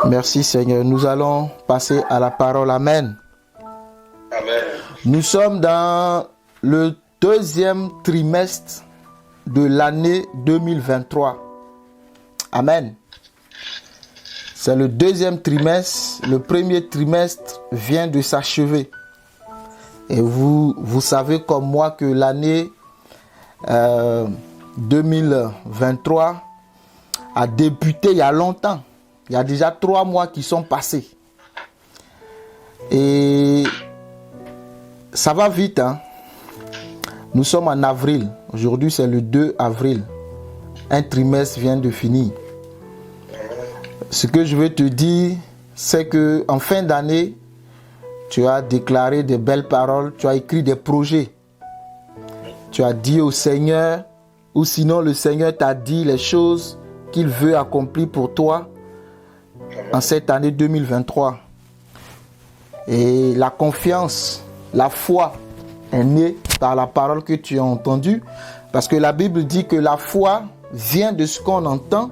Merci Seigneur. Nous allons passer à la parole. Amen. Amen. Nous sommes dans le deuxième trimestre de l'année 2023. Amen. C'est le deuxième trimestre. Le premier trimestre vient de s'achever. Et vous savez comme moi que l'année 2023 a débuté il y a longtemps. Il y a déjà 3 mois qui sont passés. Et ça va vite, hein? Nous sommes en avril. Aujourd'hui, c'est le 2 avril. Un trimestre vient de finir. Ce que je veux te dire, c'est que en fin d'année, tu as déclaré des belles paroles, tu as écrit des projets. Tu as dit au Seigneur, ou sinon le Seigneur t'a dit les choses qu'il veut accomplir pour toi en cette année 2023. Et la confiance, la foi est née par la parole que tu as entendue. Parce que la Bible dit que la foi vient de ce qu'on entend.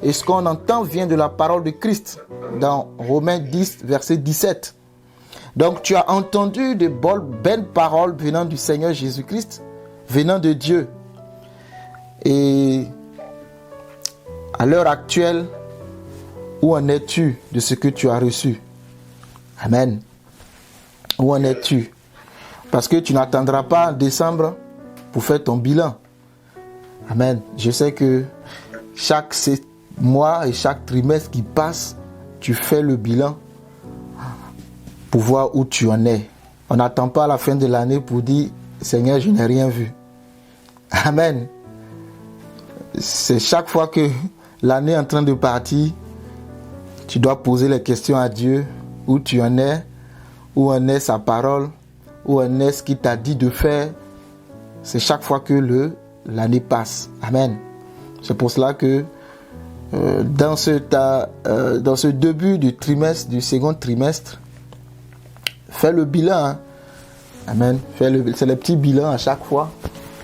Et ce qu'on entend vient de la parole de Christ. Dans Romains 10, verset 17. Donc tu as entendu de belles paroles venant du Seigneur Jésus-Christ, venant de Dieu. Et à l'heure actuelle, où en es-tu de ce que tu as reçu? Amen. Où en es-tu? Parce que tu n'attendras pas en décembre pour faire ton bilan. Amen. Je sais que chaque mois et chaque trimestre qui passe, tu fais le bilan pour voir où tu en es. On n'attend pas la fin de l'année pour dire « Seigneur, je n'ai rien vu ». Amen. C'est chaque fois que l'année est en train de partir, tu dois poser les questions à Dieu, où tu en es, où en est sa parole, où en est ce qu'il t'a dit de faire. C'est chaque fois que l'année passe. Amen. C'est pour cela que dans ce début du trimestre, du second trimestre, fais le bilan. Hein. Amen. C'est le petit bilan à chaque fois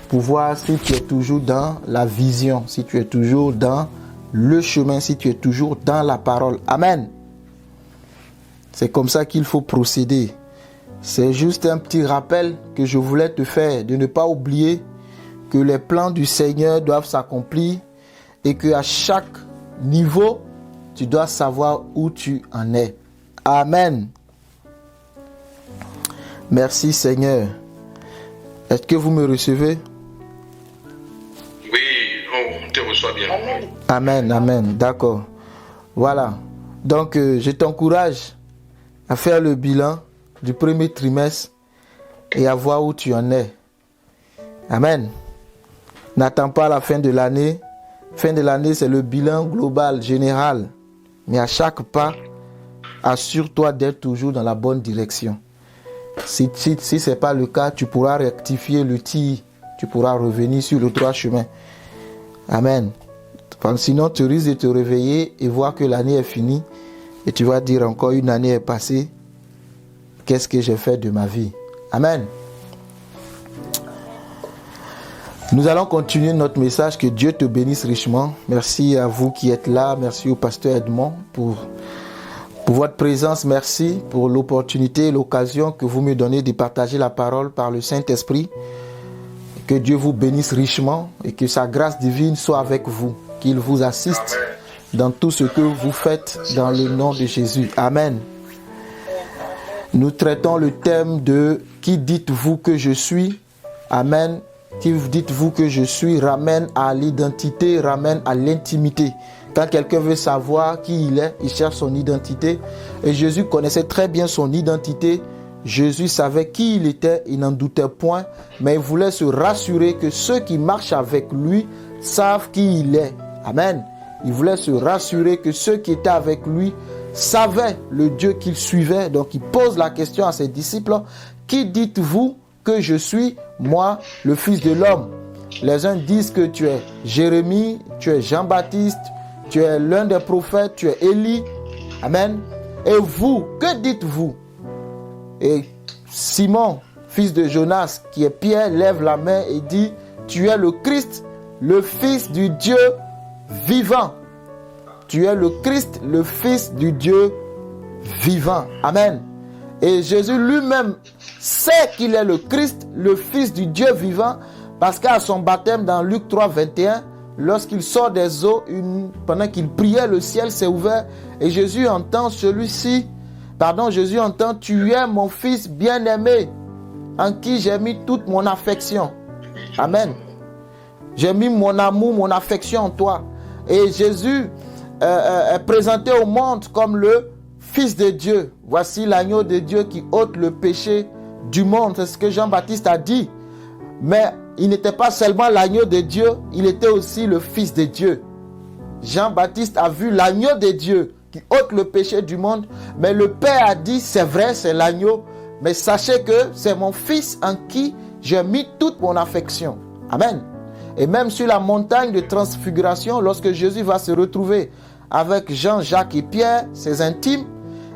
pour voir si tu es toujours dans la vision, si tu es toujours dans le chemin, si tu es toujours dans la parole. Amen. C'est comme ça qu'il faut procéder. C'est juste un petit rappel que je voulais te faire, de ne pas oublier que les plans du Seigneur doivent s'accomplir et qu'à chaque niveau, tu dois savoir où tu en es. Amen. Merci Seigneur. Est-ce que vous me recevez? Oui, on te reçoit bien. Amen, amen, d'accord. Voilà. Donc, je t'encourage à faire le bilan du premier trimestre et à voir où tu en es. Amen. N'attends pas la fin de l'année. Fin de l'année, c'est le bilan global, général. Mais à chaque pas, assure-toi d'être toujours dans la bonne direction. Si ce n'est pas le cas, tu pourras rectifier le tir. Tu pourras revenir sur le droit chemin. Amen. Sinon, tu risques de te réveiller et voir que l'année est finie. Et tu vas dire encore une année est passée. Qu'est-ce que j'ai fait de ma vie? Amen. Nous allons continuer notre message. Que Dieu te bénisse richement. Merci à vous qui êtes là. Merci au pasteur Edmond pour votre présence. Merci pour l'opportunité et l'occasion que vous me donnez de partager la parole par le Saint-Esprit. Que Dieu vous bénisse richement et que sa grâce divine soit avec vous. Qu'il vous assiste dans tout ce que vous faites dans le nom de Jésus. Amen. Nous traitons le thème de « Qui dites-vous que je suis ?» Amen. Qui dites-vous que je suis ramène à l'identité, ramène à l'intimité. Quand quelqu'un veut savoir qui il est, il cherche son identité. Et Jésus connaissait très bien son identité. Jésus savait qui il était, il n'en doutait point. Mais il voulait se rassurer que ceux qui marchent avec lui savent qui il est. Amen. Il voulait se rassurer que ceux qui étaient avec lui savaient le Dieu qu'il suivait. Donc il pose la question à ses disciples. Qui dites-vous que je suis, moi, le Fils de l'homme? Les uns disent que tu es Jérémie, tu es Jean-Baptiste, tu es l'un des prophètes, tu es Élie. Amen. Et vous, que dites-vous? Et Simon, fils de Jonas, qui est Pierre, lève la main et dit, tu es le Christ, le Fils du Dieu vivant. tu es le Christ, le Fils du Dieu vivant. Amen. Et Jésus lui-même sait qu'il est le Christ, le Fils du Dieu vivant, parce qu'à son baptême dans Luc 3, 21, lorsqu'il sort des eaux, pendant qu'il priait, le ciel s'est ouvert et Jésus entend Jésus entend, tu es mon Fils bien-aimé, en qui j'ai mis toute mon affection. Amen. J'ai mis mon amour, mon affection en toi. Et Jésus est présenté au monde comme le Fils de Dieu. Voici l'agneau de Dieu qui ôte le péché du monde. C'est ce que Jean-Baptiste a dit. Mais il n'était pas seulement l'agneau de Dieu, il était aussi le Fils de Dieu. Jean-Baptiste a vu l'agneau de Dieu qui ôte le péché du monde. Mais le Père a dit, c'est vrai, c'est l'agneau. Mais sachez que c'est mon Fils en qui j'ai mis toute mon affection. Amen. Et même sur la montagne de transfiguration, lorsque Jésus va se retrouver avec Jean, Jacques et Pierre, ses intimes,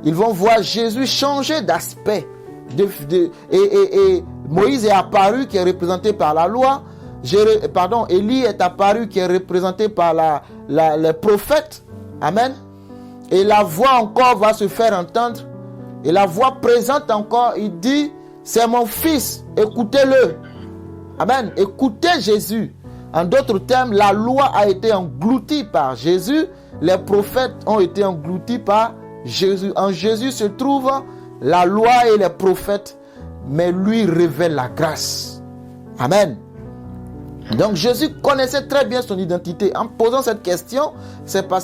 ils vont voir Jésus changer d'aspect. Et Moïse est apparu qui est représenté par la loi. Élie est apparu qui est représenté par les prophètes. Amen. Et la voix encore va se faire entendre. Et la voix présente encore, il dit, c'est mon Fils, écoutez-le. Amen. Écoutez Jésus. En d'autres termes, la loi a été engloutie par Jésus. Les prophètes ont été engloutis par Jésus. En Jésus se trouve la loi et les prophètes, mais lui révèle la grâce. Amen. Donc Jésus connaissait très bien son identité. En posant cette question, c'est pas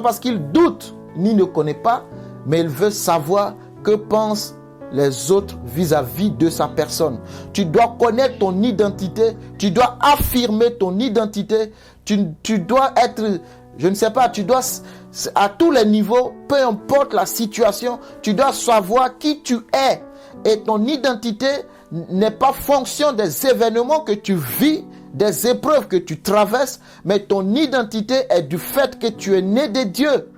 parce qu'il doute ni ne connaît pas, mais il veut savoir que pensent les autres vis-à-vis de sa personne. Tu dois connaître ton identité, tu dois affirmer ton identité, tu dois être, je ne sais pas, tu dois, à tous les niveaux, peu importe la situation, tu dois savoir qui tu es. Et ton identité n'est pas fonction des événements que tu vis, des épreuves que tu traverses, mais ton identité est du fait que tu es né de Dieu.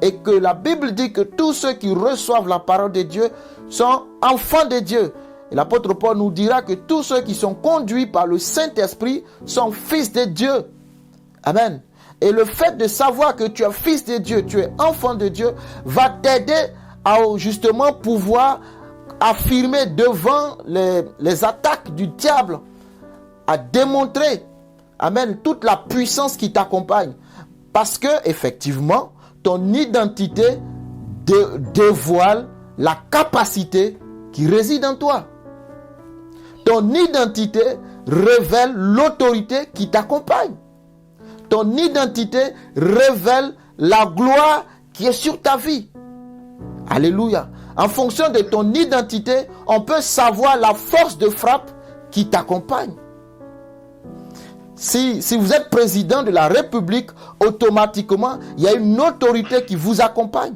Et que la Bible dit que tous ceux qui reçoivent la parole de Dieu sont enfants de Dieu. Et l'apôtre Paul nous dira que tous ceux qui sont conduits par le Saint-Esprit sont fils de Dieu. Amen. Et le fait de savoir que tu es fils de Dieu, tu es enfant de Dieu, va t'aider à justement pouvoir affirmer devant les attaques du diable, à démontrer, amen, toute la puissance qui t'accompagne. Parce que, effectivement, ton identité dévoile la capacité qui réside en toi. Ton identité révèle l'autorité qui t'accompagne. Ton identité révèle la gloire qui est sur ta vie. Alléluia. En fonction de ton identité, on peut savoir la force de frappe qui t'accompagne. Si vous êtes président de la République, automatiquement, il y a une autorité qui vous accompagne.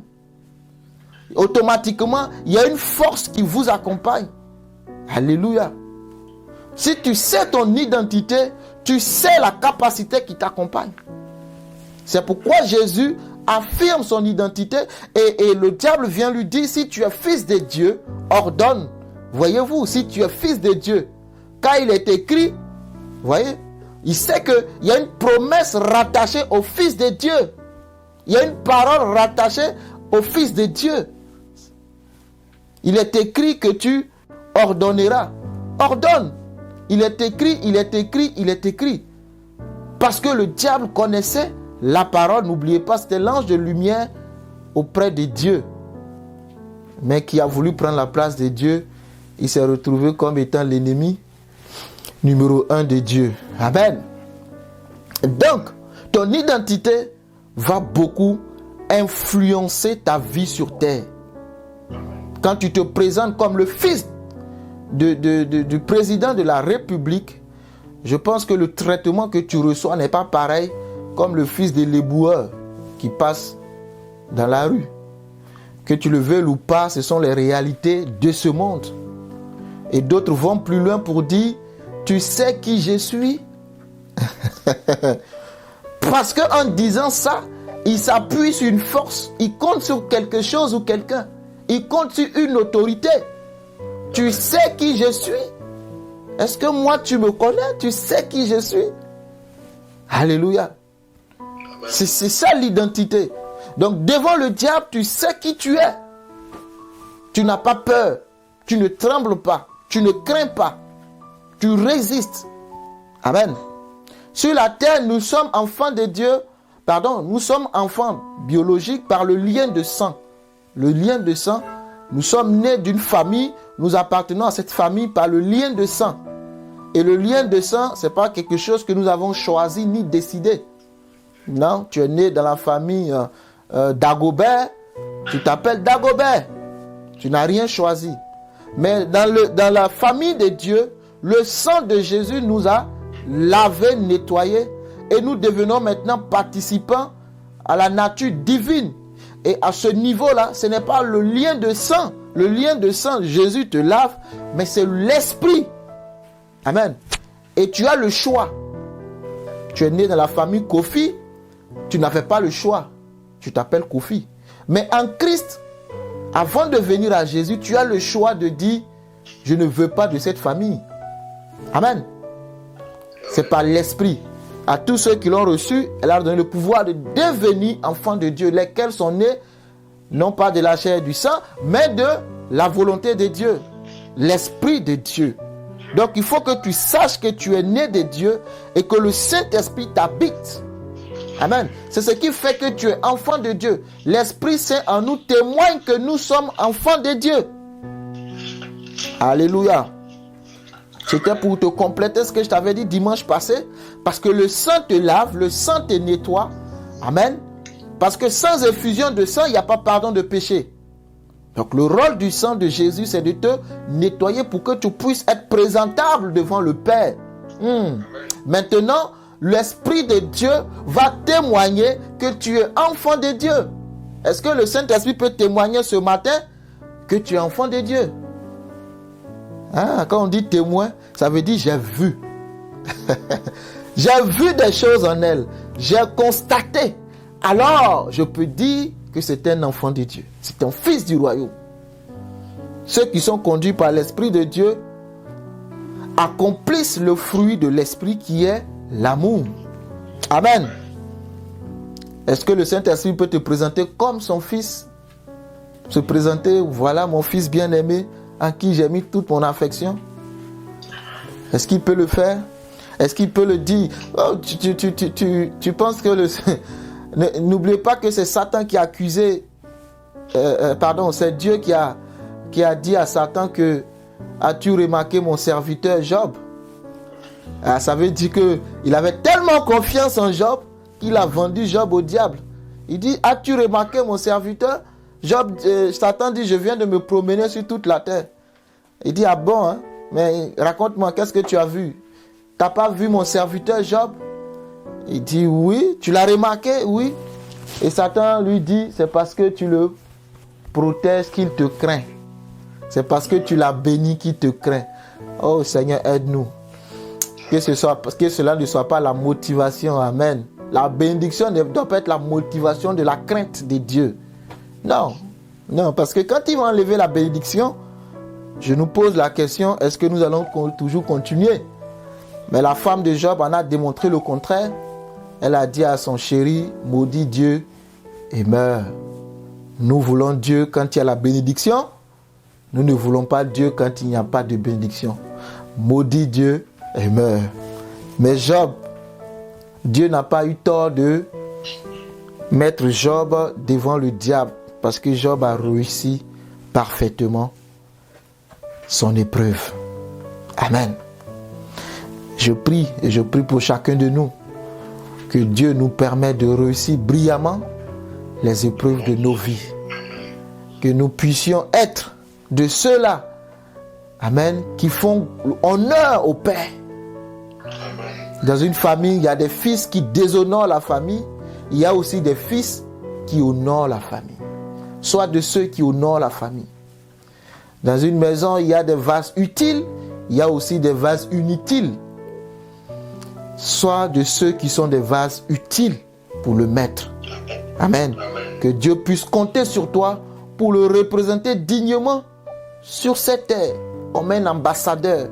Automatiquement, il y a une force qui vous accompagne. Alléluia. Si tu sais ton identité, tu sais la capacité qui t'accompagne. C'est pourquoi Jésus affirme son identité et le diable vient lui dire, si tu es fils de Dieu, ordonne. Voyez-vous, si tu es fils de Dieu, quand il est écrit, voyez, il sait qu'il y a une promesse rattachée au Fils de Dieu. Il y a une parole rattachée au Fils de Dieu. Il est écrit que tu ordonneras. Ordonne. Il est écrit, il est écrit, il est écrit. Parce que le diable connaissait la parole. N'oubliez pas, c'était l'ange de lumière auprès de Dieu. Mais qui a voulu prendre la place de Dieu. Il s'est retrouvé comme étant l'ennemi numéro 1 de Dieu. Amen. Donc, ton identité va beaucoup influencer ta vie sur terre. Quand tu te présentes comme le fils du président de la République, je pense que le traitement que tu reçois n'est pas pareil comme le fils de l'éboueur qui passe dans la rue. Que tu le veuilles ou pas, ce sont les réalités de ce monde. Et d'autres vont plus loin pour dire, tu sais qui je suis? Parce qu'en disant ça, il s'appuie sur une force, il compte sur quelque chose ou quelqu'un, il compte sur une autorité. Tu sais qui je suis? Est-ce que moi tu me connais? Tu sais qui je suis? Alléluia. C'est ça l'identité. Donc devant le diable, tu sais qui tu es. Tu n'as pas peur. Tu ne trembles pas. Tu ne crains pas. Tu résistes. Amen. Sur la terre, nous sommes enfants de Dieu. Nous sommes enfants biologiques par le lien de sang. Le lien de sang, nous sommes nés d'une famille. Nous appartenons à cette famille par le lien de sang. Et le lien de sang, ce n'est pas quelque chose que nous avons choisi ni décidé. Non, tu es né dans la famille d'Agobert, tu t'appelles Dagobert. Tu n'as rien choisi. Mais dans la famille de Dieu, le sang de Jésus nous a lavé, nettoyé, et nous devenons maintenant participants à la nature divine. Et à ce niveau-là, ce n'est pas le lien de sang. Le lien de sang, Jésus te lave, mais c'est l'esprit. Amen. Et tu as le choix. Tu es né dans la famille Kofi, tu n'avais pas le choix. Tu t'appelles Kofi. Mais en Christ, avant de venir à Jésus, tu as le choix de dire, je ne veux pas de cette famille. Amen. C'est par l'esprit. À tous ceux qui l'ont reçu, elle a donné le pouvoir de devenir enfants de Dieu, lesquels sont nés, non pas de la chair et du sang, mais de la volonté de Dieu, l'esprit de Dieu. Donc il faut que tu saches que tu es né de Dieu et que le Saint-Esprit t'habite. Amen. C'est ce qui fait que tu es enfant de Dieu. L'Esprit Saint en nous témoigne que nous sommes enfants de Dieu. Alléluia. C'était pour te compléter ce que je t'avais dit dimanche passé. Parce que le sang te lave, le sang te nettoie. Amen. Parce que sans effusion de sang, il n'y a pas pardon de péché. Donc le rôle du sang de Jésus, c'est de te nettoyer pour que tu puisses être présentable devant le Père. Maintenant, l'Esprit de Dieu va témoigner que tu es enfant de Dieu. Est-ce que le Saint-Esprit peut témoigner ce matin que tu es enfant de Dieu? Quand on dit témoin, ça veut dire j'ai vu. J'ai vu des choses en elle. J'ai constaté. Alors, je peux dire que c'est un enfant de Dieu. C'est un fils du royaume. Ceux qui sont conduits par l'Esprit de Dieu accomplissent le fruit de l'Esprit qui est l'amour. Amen. Est-ce que le Saint-Esprit peut te présenter comme son fils? Se présenter, voilà mon fils bien-aimé en qui j'ai mis toute mon affection? Est-ce qu'il peut le faire? Est-ce qu'il peut le dire? Tu penses que n'oubliez pas que c'est Satan qui a accusé c'est Dieu qui a dit à Satan que as-tu remarqué mon serviteur Job? Ça veut dire qu'il avait tellement confiance en Job qu'il a vendu Job au diable. Il dit, as-tu remarqué mon serviteur? Job, Satan dit, je viens de me promener sur toute la terre. Il dit, ah bon, hein? Mais raconte-moi, qu'est-ce que tu as vu? T'as pas vu mon serviteur Job? Il dit, oui. Tu l'as remarqué? Oui. Et Satan lui dit, c'est parce que tu le protèges qu'il te craint. C'est parce que tu l'as béni qu'il te craint. Oh Seigneur, aide-nous. Que cela ne soit pas la motivation. Amen. La bénédiction ne doit pas être la motivation de la crainte de Dieu. Non. Non, parce que quand il va enlever la bénédiction, je nous pose la question, est-ce que nous allons toujours continuer? Mais la femme de Job en a démontré le contraire. Elle a dit à son chéri, maudit Dieu et meurs. Nous voulons Dieu quand il y a la bénédiction. Nous ne voulons pas Dieu quand il n'y a pas de bénédiction. Maudit Dieu et meurt. Mais Job, Dieu n'a pas eu tort de mettre Job devant le diable parce que Job a réussi parfaitement son épreuve. Amen. Je prie et je prie pour chacun de nous que Dieu nous permette de réussir brillamment les épreuves de nos vies. Que nous puissions être de ceux-là, amen, qui font honneur au Père. Dans une famille, il y a des fils qui déshonorent la famille. Il y a aussi des fils qui honorent la famille. Soit de ceux qui honorent la famille. Dans une maison, il y a des vases utiles. Il y a aussi des vases inutiles. Soit de ceux qui sont des vases utiles pour le maître. Amen. Que Dieu puisse compter sur toi pour le représenter dignement sur cette terre comme un ambassadeur.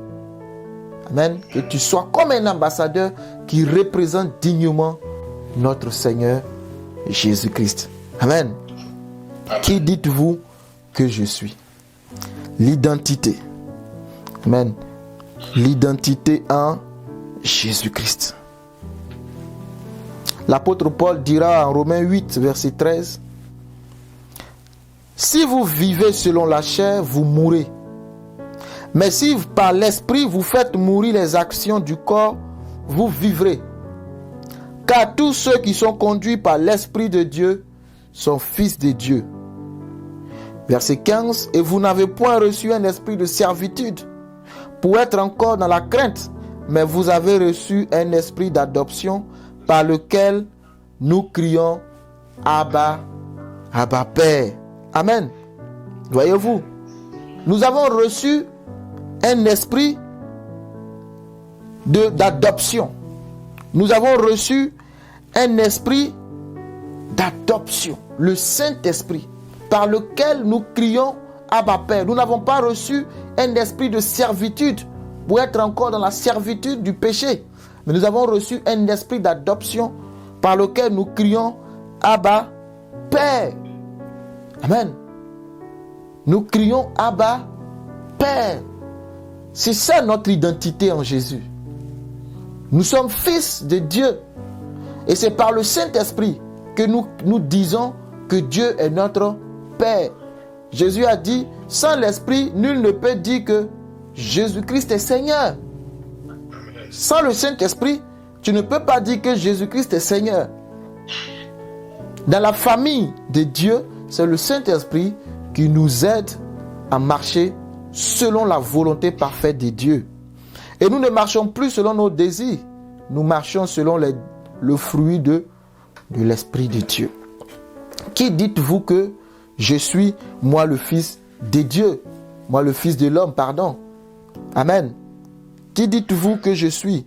Amen. Que tu sois comme un ambassadeur qui représente dignement notre Seigneur Jésus-Christ. Amen. Qui dites-vous que je suis? L'identité. Amen. L'identité en Jésus-Christ. L'apôtre Paul dira en Romains 8, verset 13, « Si vous vivez selon la chair, vous mourrez. Mais si par l'esprit vous faites mourir les actions du corps, vous vivrez. Car tous ceux qui sont conduits par l'Esprit de Dieu sont fils de Dieu. » Verset 15, « Et vous n'avez point reçu un esprit de servitude pour être encore dans la crainte, mais vous avez reçu un esprit d'adoption par lequel nous crions Abba, Abba Père. » Amen. Voyez-vous, nous avons reçu un esprit d'adoption. Nous avons reçu un esprit d'adoption, le Saint-Esprit, par lequel nous crions Abba Père. Nous n'avons pas reçu un esprit de servitude pour être encore dans la servitude du péché. Mais nous avons reçu un esprit d'adoption par lequel nous crions Abba Père. Amen. Nous crions Abba Père. C'est ça notre identité en Jésus. Nous sommes fils de Dieu. Et c'est par le Saint-Esprit que nous disons que Dieu est notre Père. Jésus a dit, sans l'Esprit, nul ne peut dire que Jésus-Christ est Seigneur. Sans le Saint-Esprit, tu ne peux pas dire que Jésus-Christ est Seigneur. Dans la famille de Dieu, c'est le Saint-Esprit qui nous aide à marcher selon la volonté parfaite de Dieu. Et nous ne marchons plus selon nos désirs. Nous marchons selon le fruit de l'Esprit de Dieu. Qui dites-vous que je suis, moi le Fils de Dieu? Moi le Fils de l'homme, pardon. Amen. Qui dites-vous que je suis?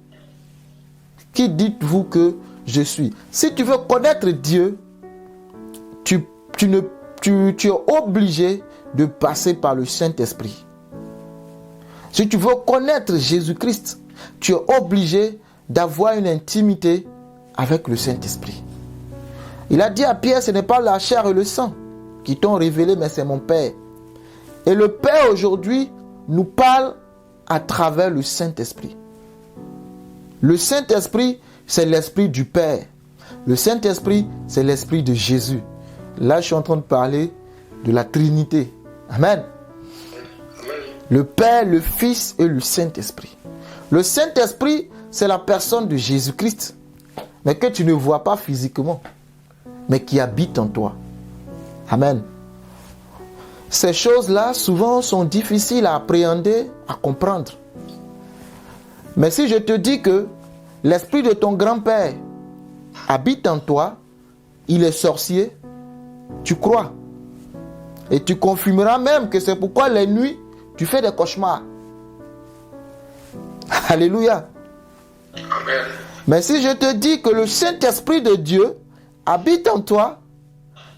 Qui dites-vous que je suis? Si tu veux connaître Dieu, tu es obligé de passer par le Saint-Esprit. Si tu veux connaître Jésus-Christ, tu es obligé d'avoir une intimité avec le Saint-Esprit. Il a dit à Pierre, ce n'est pas la chair et le sang qui t'ont révélé, mais c'est mon Père. Et le Père aujourd'hui nous parle à travers le Saint-Esprit. Le Saint-Esprit, c'est l'Esprit du Père. Le Saint-Esprit, c'est l'Esprit de Jésus. Là, je suis en train de parler de la Trinité. Amen. Le Père, le Fils et le Saint-Esprit. Le Saint-Esprit, c'est la personne de Jésus-Christ, mais que tu ne vois pas physiquement, mais qui habite en toi. Amen. Ces choses-là, souvent, sont difficiles à appréhender, à comprendre. Mais si je te dis que l'esprit de ton grand-père habite en toi, il est sorcier, tu crois. Et tu confirmeras même que c'est pourquoi les nuits, tu fais des cauchemars. Alléluia. Amen. Mais si je te dis que le Saint-Esprit de Dieu habite en toi,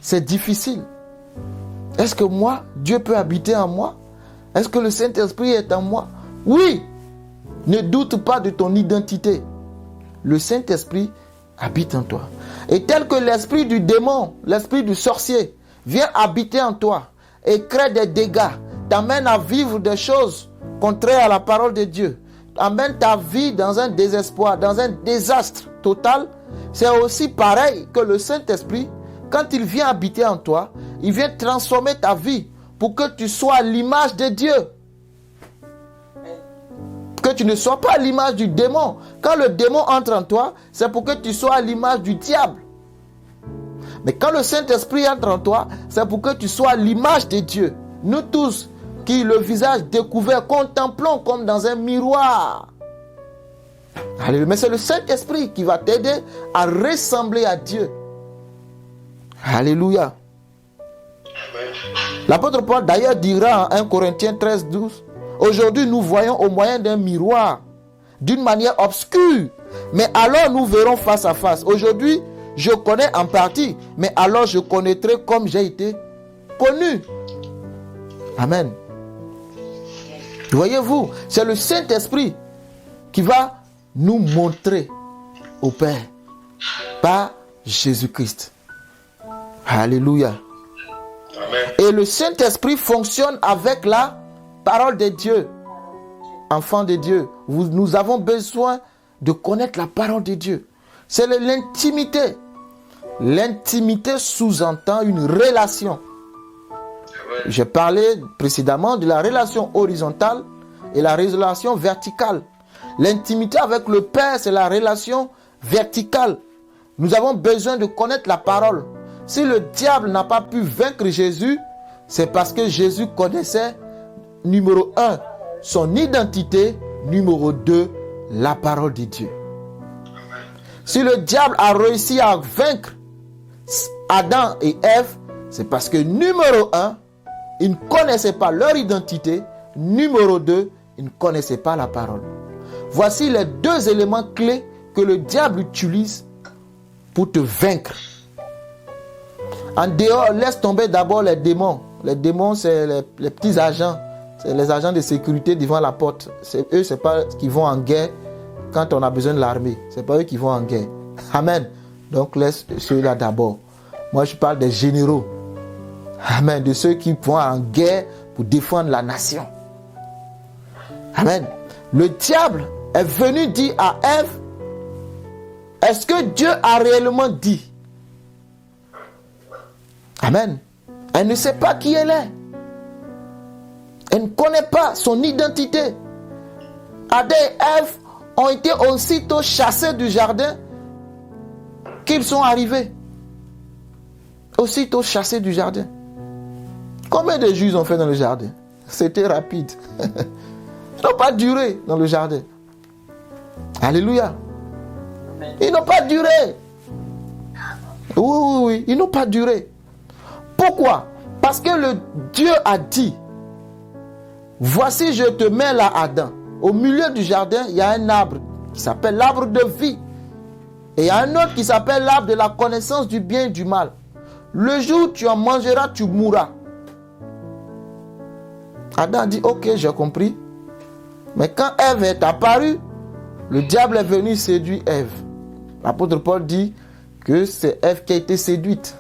c'est difficile. Est-ce que moi, Dieu peut habiter en moi? Est-ce que le Saint-Esprit est en moi? Oui. Ne doute pas de ton identité. Le Saint-Esprit habite en toi. Et tel que l'esprit du démon, l'esprit du sorcier, vient habiter en toi et crée des dégâts, t'amène à vivre des choses contraires à la parole de Dieu, amène ta vie dans un désespoir, dans un désastre total, c'est aussi pareil que le Saint-Esprit, quand il vient habiter en toi, il vient transformer ta vie pour que tu sois à l'image de Dieu. Que tu ne sois pas à l'image du démon. Quand le démon entre en toi, c'est pour que tu sois à l'image du diable. Mais quand le Saint-Esprit entre en toi, c'est pour que tu sois à l'image de Dieu. Nous tous, qui le visage découvert, contemplons comme dans un miroir. Alléluia. Mais c'est le Saint-Esprit qui va t'aider à ressembler à Dieu. Alléluia. L'apôtre Paul d'ailleurs dira en 1 Corinthiens 13, 12, aujourd'hui nous voyons au moyen d'un miroir, d'une manière obscure, mais alors nous verrons face à face. Aujourd'hui, je connais en partie, mais alors je connaîtrai comme j'ai été connu. Amen. Voyez-vous, c'est le Saint-Esprit qui va nous montrer au Père par Jésus-Christ. Alléluia. Amen. Et le Saint-Esprit fonctionne avec la parole de Dieu. Enfants de Dieu, nous avons besoin de connaître la parole de Dieu. C'est l'intimité. L'intimité sous-entend une relation. J'ai parlé précédemment de la relation horizontale et la relation verticale. L'intimité avec le Père, c'est la relation verticale. Nous avons besoin de connaître la parole. Si le diable n'a pas pu vaincre Jésus, c'est parce que Jésus connaissait, numéro 1, son identité, numéro 2, la parole de Dieu. Si le diable a réussi à vaincre Adam et Ève, c'est parce que numéro 1, ils ne connaissaient pas leur identité. Numéro 2, ils ne connaissaient pas la parole. Voici les deux éléments clés que le diable utilise pour te vaincre. En dehors, laisse tomber d'abord les démons. Les démons, c'est les petits agents. C'est les agents de sécurité devant la porte. C'est eux, c'est pas qui vont en guerre quand on a besoin de l'armée. C'est pas eux qui vont en guerre. Amen. Donc laisse ceux-là d'abord. Moi, je parle des généraux. Amen. De ceux qui vont en guerre pour défendre la nation. Amen. Le diable est venu dire à Ève, est-ce que Dieu a réellement dit? Amen. Elle ne sait pas qui elle est. Elle ne connaît pas son identité. Adam et Ève ont été aussitôt chassés du jardin qu'ils sont arrivés. Aussitôt chassés du jardin. Combien de jours ils ont fait dans le jardin? C'était rapide. Ils n'ont pas duré dans le jardin. Alléluia. Ils n'ont pas duré. Oui, ils n'ont pas duré. Pourquoi? Parce que le Dieu a dit, voici je te mets là, Adam. Au milieu du jardin, il y a un arbre qui s'appelle l'arbre de vie. Et il y a un autre qui s'appelle l'arbre de la connaissance du bien et du mal. Le jour où tu en mangeras, tu mourras. Adam dit, ok, j'ai compris. Mais quand Ève est apparue, le diable est venu séduire Ève. L'apôtre Paul dit que c'est Ève qui a été séduite.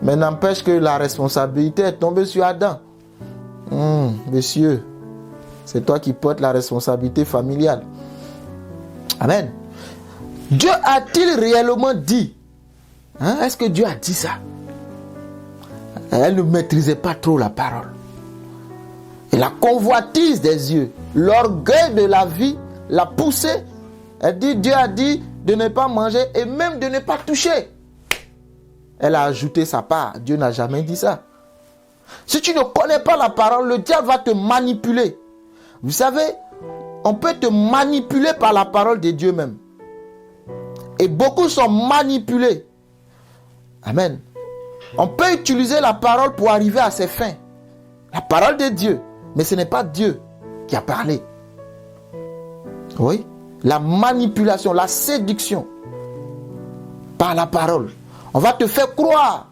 Mais n'empêche que la responsabilité est tombée sur Adam. Monsieur, c'est toi qui portes la responsabilité familiale. Amen. Dieu a-t-il réellement dit? Est-ce que Dieu a dit ça? Elle ne maîtrisait pas trop la parole. Et la convoitise des yeux, l'orgueil de la vie l'a poussée. Elle dit, Dieu a dit de ne pas manger et même de ne pas toucher. Elle a ajouté sa part. Dieu n'a jamais dit ça. Si tu ne connais pas la parole, le diable va te manipuler. Vous savez, on peut te manipuler par la parole de Dieu même. Et beaucoup sont manipulés. Amen. On peut utiliser la parole pour arriver à ses fins. La parole de Dieu. Mais ce n'est pas Dieu qui a parlé. Oui. La manipulation, la séduction par la parole. On va te faire croire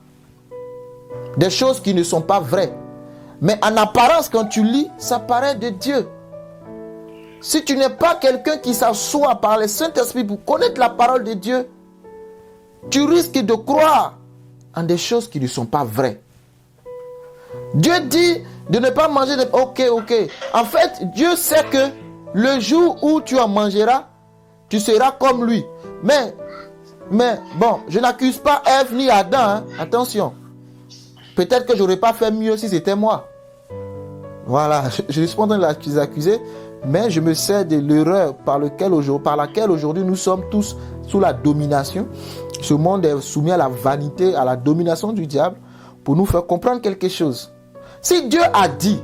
des choses qui ne sont pas vraies. Mais en apparence, quand tu lis, ça paraît de Dieu. Si tu n'es pas quelqu'un qui s'assoit par le Saint-Esprit pour connaître la parole de Dieu, tu risques de croire en des choses qui ne sont pas vraies. Dieu dit de ne pas manger de... Ok. En fait, Dieu sait que le jour où tu en mangeras, tu seras comme lui. Mais bon, je n'accuse pas Ève ni Adam. Attention. Peut-être que je n'aurais pas fait mieux si c'était moi. Voilà, je ne suis pas en train de les accuser, mais je me sers de l'erreur par laquelle aujourd'hui nous sommes tous sous la domination. Ce monde est soumis à la vanité, à la domination du diable, pour nous faire comprendre quelque chose. Si Dieu a dit,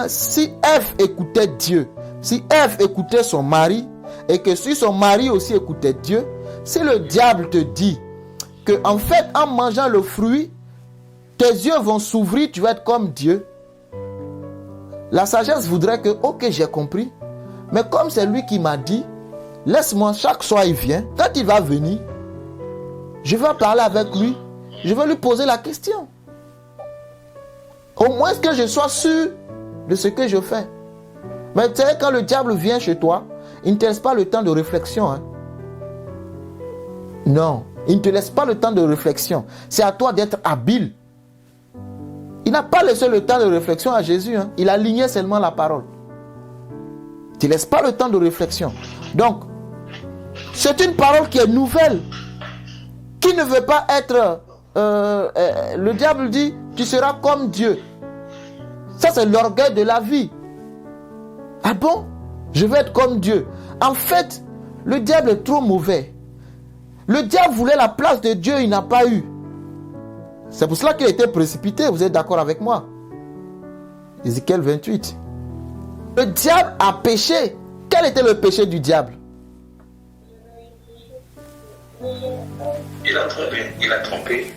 si Ève écoutait Dieu, si Ève écoutait son mari, et que si son mari aussi écoutait Dieu, si le diable te dit que en fait, en mangeant le fruit, tes yeux vont s'ouvrir, tu vas être comme Dieu. La sagesse voudrait que, ok, j'ai compris, mais comme c'est lui qui m'a dit, laisse-moi, chaque soir il vient, quand il va venir, je vais parler avec lui, je vais lui poser la question. Au moins que je sois sûr de ce que je fais. Mais tu sais, quand le diable vient chez toi, il ne te laisse pas le temps de réflexion. Non, Il ne te laisse pas le temps de réflexion. C'est à toi d'être habile. Il n'a pas laissé le temps de réflexion à Jésus. Il alignait seulement la parole. Tu ne laisses pas le temps de réflexion. Donc, c'est une parole qui est nouvelle. Qui ne veut pas être... le diable dit, tu seras comme Dieu. Ça, c'est l'orgueil de la vie. Ah bon? Je veux être comme Dieu. En fait, le diable est trop mauvais. Le diable voulait la place de Dieu, il n'a pas eu. C'est pour cela qu'il a été précipité. Vous êtes d'accord avec moi? Ézéchiel 28. Le diable a péché. Quel était le péché du diable? Il a trompé.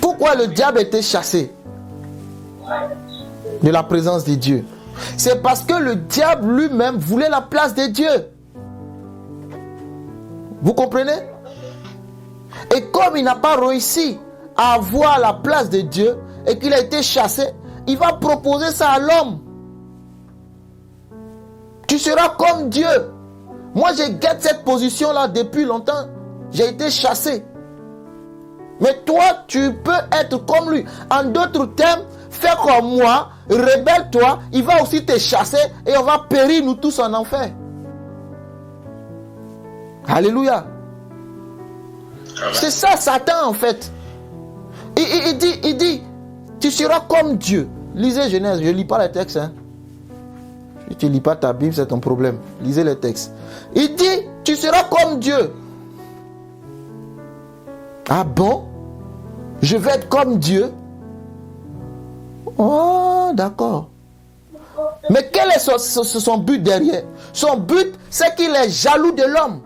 Pourquoi le diable était chassé de la présence de Dieu? C'est parce que le diable lui-même voulait la place de Dieu. Vous comprenez? Et comme il n'a pas réussi à avoir la place de Dieu et qu'il a été chassé, il va proposer ça à l'homme. Tu seras comme Dieu. Moi, je guette cette position-là depuis longtemps. J'ai été chassé. Mais toi, tu peux être comme lui. En d'autres termes, fais comme moi, rebelle-toi, il va aussi te chasser et on va périr nous tous en enfer. Alléluia. C'est ça Satan en fait. Il dit, tu seras comme Dieu. Lisez Genèse, je ne lis pas les textes. Si tu ne lis pas ta Bible, c'est ton problème. Lisez les textes. Il dit, tu seras comme Dieu. Ah bon? Je vais être comme Dieu? Oh, d'accord. Mais quel est son but derrière? Son but, c'est qu'il est jaloux de l'homme.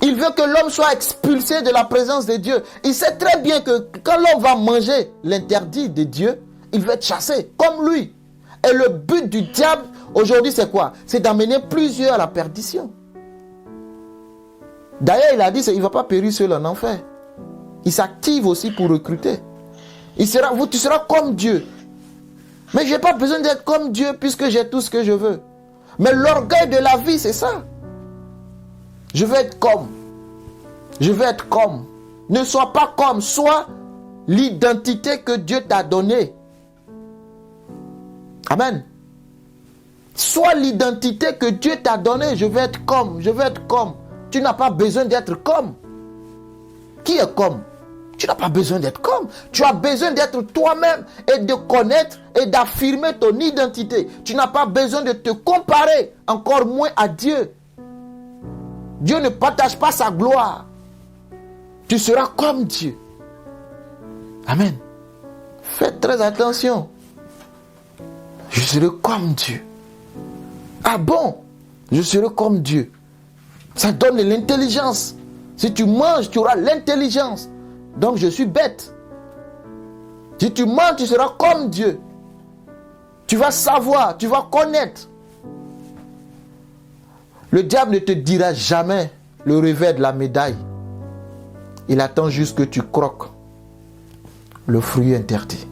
Il veut que l'homme soit expulsé de la présence de Dieu. Il sait très bien que quand l'homme va manger l'interdit de Dieu, il va être chassé, comme lui. Et le but du diable, aujourd'hui, c'est quoi? C'est d'amener plusieurs à la perdition. D'ailleurs, il a dit qu'il ne va pas périr seul en enfer. Il s'active aussi pour recruter. Tu seras comme Dieu. Mais je n'ai pas besoin d'être comme Dieu puisque j'ai tout ce que je veux. Mais l'orgueil de la vie, c'est ça. Je veux être comme. Je veux être comme. Ne sois pas comme. Sois l'identité que Dieu t'a donnée. Amen. Sois l'identité que Dieu t'a donnée. Je veux être comme. Je veux être comme. Tu n'as pas besoin d'être comme. Qui est comme? Tu n'as pas besoin d'être comme. Tu as besoin d'être toi-même et de connaître et d'affirmer ton identité. Tu n'as pas besoin de te comparer, encore moins à Dieu. Dieu ne partage pas sa gloire. Tu seras comme Dieu. Amen. Faites très attention. Je serai comme Dieu. Ah bon? Je serai comme Dieu. Ça donne de l'intelligence. Si tu manges, tu auras l'intelligence. Donc je suis bête. Si tu manges, tu seras comme Dieu. Tu vas savoir, tu vas connaître. Le diable ne te dira jamais le revers de la médaille. Il attend juste que tu croques le fruit interdit.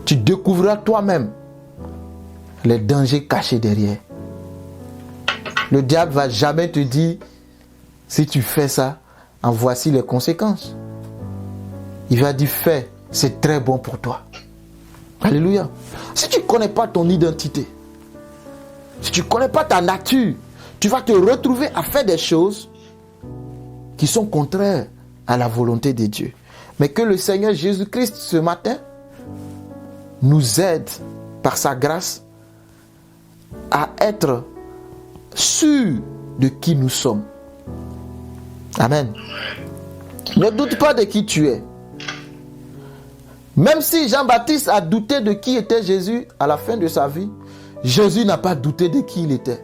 Tu découvriras toi-même les dangers cachés derrière. Le diable ne va jamais te dire, si tu fais ça, en voici les conséquences. Il va dire, fais, c'est très bon pour toi. Alléluia. Si tu ne connais pas ton identité, si tu ne connais pas ta nature, tu vas te retrouver à faire des choses qui sont contraires à la volonté de Dieu. Mais que le Seigneur Jésus-Christ, ce matin, nous aide par sa grâce à être sûrs de qui nous sommes. Amen. Ne doute pas de qui tu es. Même si Jean-Baptiste a douté de qui était Jésus à la fin de sa vie, Jésus n'a pas douté de qui il était.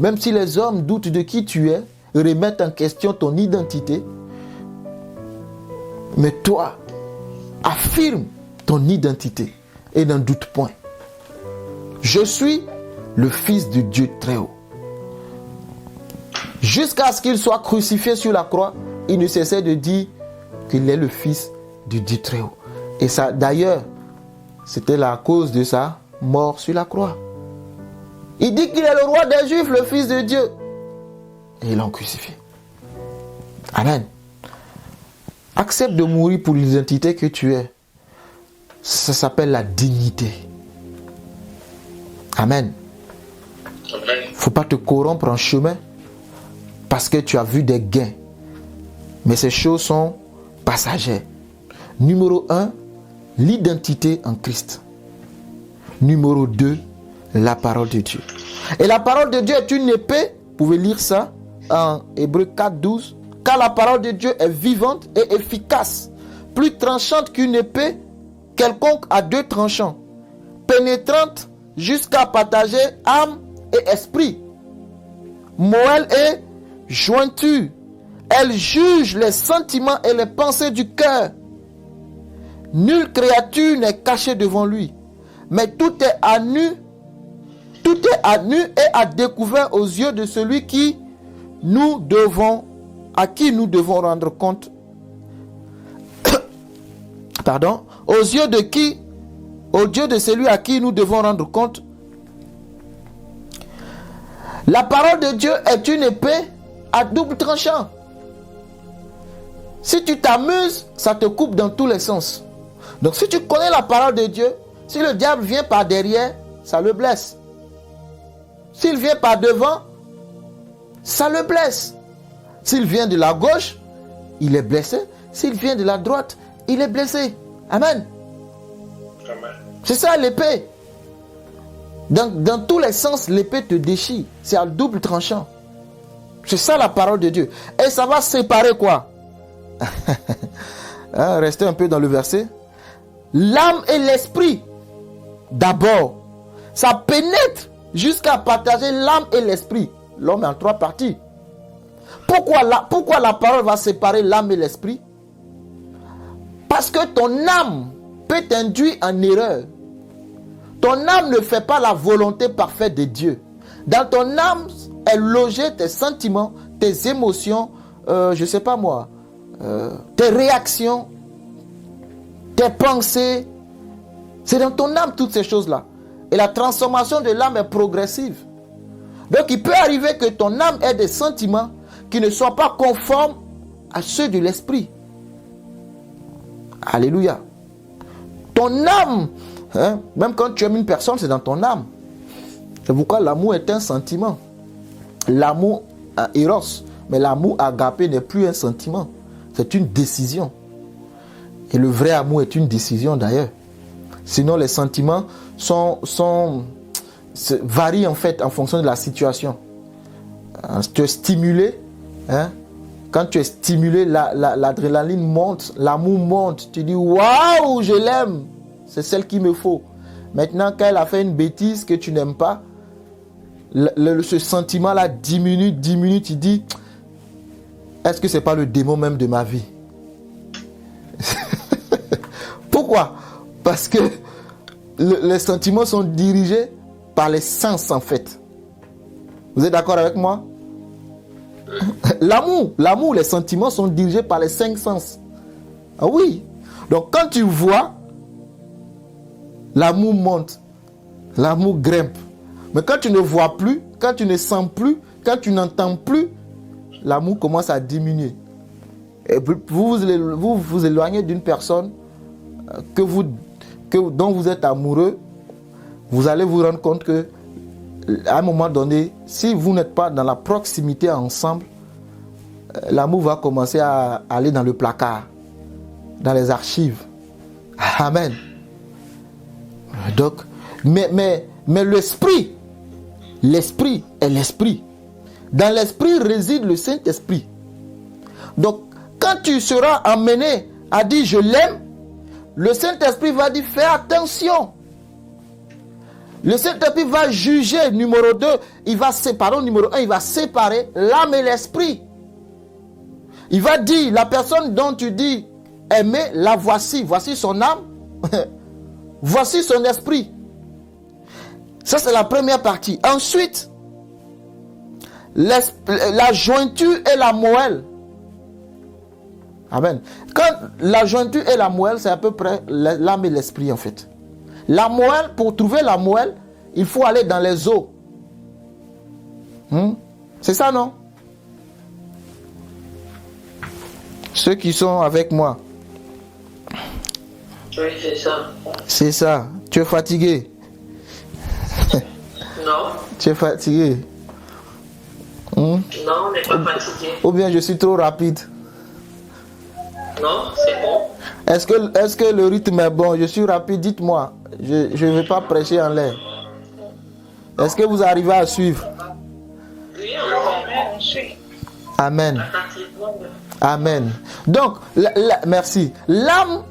Même si les hommes doutent de qui tu es, remettent en question ton identité, mais toi, affirme ton identité et n'en doute point. Je suis le Fils de Dieu très haut. Jusqu'à ce qu'il soit crucifié sur la croix, il ne cessait de dire qu'il est le Fils du Dieu très haut. Et ça, d'ailleurs, c'était la cause de sa mort sur la croix. Il dit qu'il est le roi des Juifs, le Fils de Dieu. et ils l'ont crucifié. Amen. Accepte de mourir pour l'identité que tu es. Ça s'appelle la dignité. Amen. Il ne faut pas te corrompre en chemin parce que tu as vu des gains. Mais ces choses sont passagères. Numéro 1, l'identité en Christ. Numéro 2, la parole de Dieu. Et la parole de Dieu est une épée. Vous pouvez lire ça en Hébreux 4, 12. Car la parole de Dieu est vivante et efficace, plus tranchante qu'une épée quelconque à 2 tranchants, pénétrante jusqu'à partager âme et esprit, moelle et jointure. Elle juge les sentiments et les pensées du cœur. Nulle créature n'est cachée devant lui, mais tout est à nu et à découvert aux yeux de celui à qui nous devons rendre compte. Pardon, aux yeux de celui à qui nous devons rendre compte. La parole de Dieu est une épée à double tranchant. Si tu t'amuses, ça te coupe dans tous les sens. Donc si tu connais la parole de Dieu, si le diable vient par derrière, ça le blesse. S'il vient par devant, ça le blesse. S'il vient de la gauche, il est blessé. S'il vient de la droite, il est blessé. Amen. Amen. C'est ça l'épée. Dans tous les sens, l'épée te déchire. C'est à double tranchant. C'est ça la parole de Dieu. Et ça va séparer quoi? Restez un peu dans le verset. L'âme et l'esprit. D'abord. Ça pénètre jusqu'à partager l'âme et l'esprit. L'homme est en 3 parties. Pourquoi la parole va séparer l'âme et l'esprit? Parce que ton âme peut t'induire en erreur. Ton âme ne fait pas la volonté parfaite de Dieu. Dans ton âme est logé tes sentiments, tes émotions, je ne sais pas moi, tes réactions, tes pensées. C'est dans ton âme toutes ces choses-là. Et la transformation de l'âme est progressive. Donc il peut arriver que ton âme ait des sentiments qui ne soient pas conformes à ceux de l'esprit. Alléluia. Ton âme, même quand tu aimes une personne, c'est dans ton âme. C'est pourquoi l'amour est un sentiment. L'amour éros, mais l'amour agapé n'est plus un sentiment. C'est une décision. Et le vrai amour est une décision d'ailleurs. Sinon les sentiments varient en fait en fonction de la situation. Tu es stimulé, quand tu es stimulé, l'adrénaline monte, l'amour monte. Tu dis waouh, je l'aime, c'est celle qu'il me faut. Maintenant, quand elle a fait une bêtise que tu n'aimes pas, ce sentiment-là diminue. Tu dis, est-ce que c'est pas le démon même de ma vie? Pourquoi? Parce que les sentiments sont dirigés par les sens en fait. Vous êtes d'accord avec moi? L'amour, les sentiments sont dirigés par les 5 sens. Ah oui. Donc quand tu vois, l'amour monte, l'amour grimpe. Mais quand tu ne vois plus, quand tu ne sens plus, quand tu n'entends plus, l'amour commence à diminuer. Et vous vous éloignez d'une personne dont vous êtes amoureux, vous allez vous rendre compte que à un moment donné, si vous n'êtes pas dans la proximité ensemble, l'amour va commencer à aller dans le placard, dans les archives. Amen. Donc, mais l'esprit est l'esprit. Dans l'esprit réside le Saint-Esprit. Donc, quand tu seras amené à dire je l'aime, le Saint-Esprit va dire fais attention. Le Saint-Esprit va juger, numéro 2, il va séparer, numéro 1, il va séparer l'âme et l'esprit. Il va dire, la personne dont tu dis aimer, la voici son âme, voici son esprit. Ça c'est la première partie. Ensuite, la jointure et la moelle. Amen. Quand la jointure et la moelle, c'est à peu près l'âme et l'esprit en fait. La moelle, pour trouver la moelle, il faut aller dans les os. C'est ça, non? Ceux qui sont avec moi. Oui, c'est ça. C'est ça. Tu es fatigué? Non. Tu es fatigué? Non, on n'est pas fatigué. Ou bien je suis trop rapide? Non, c'est bon. Est-ce que le rythme est bon? Je suis rapide, dites-moi. Je ne vais pas prêcher en l'air. Est-ce que vous arrivez à suivre? Oui, on suit. Amen. Attentivement. Amen. Donc, merci. L'âme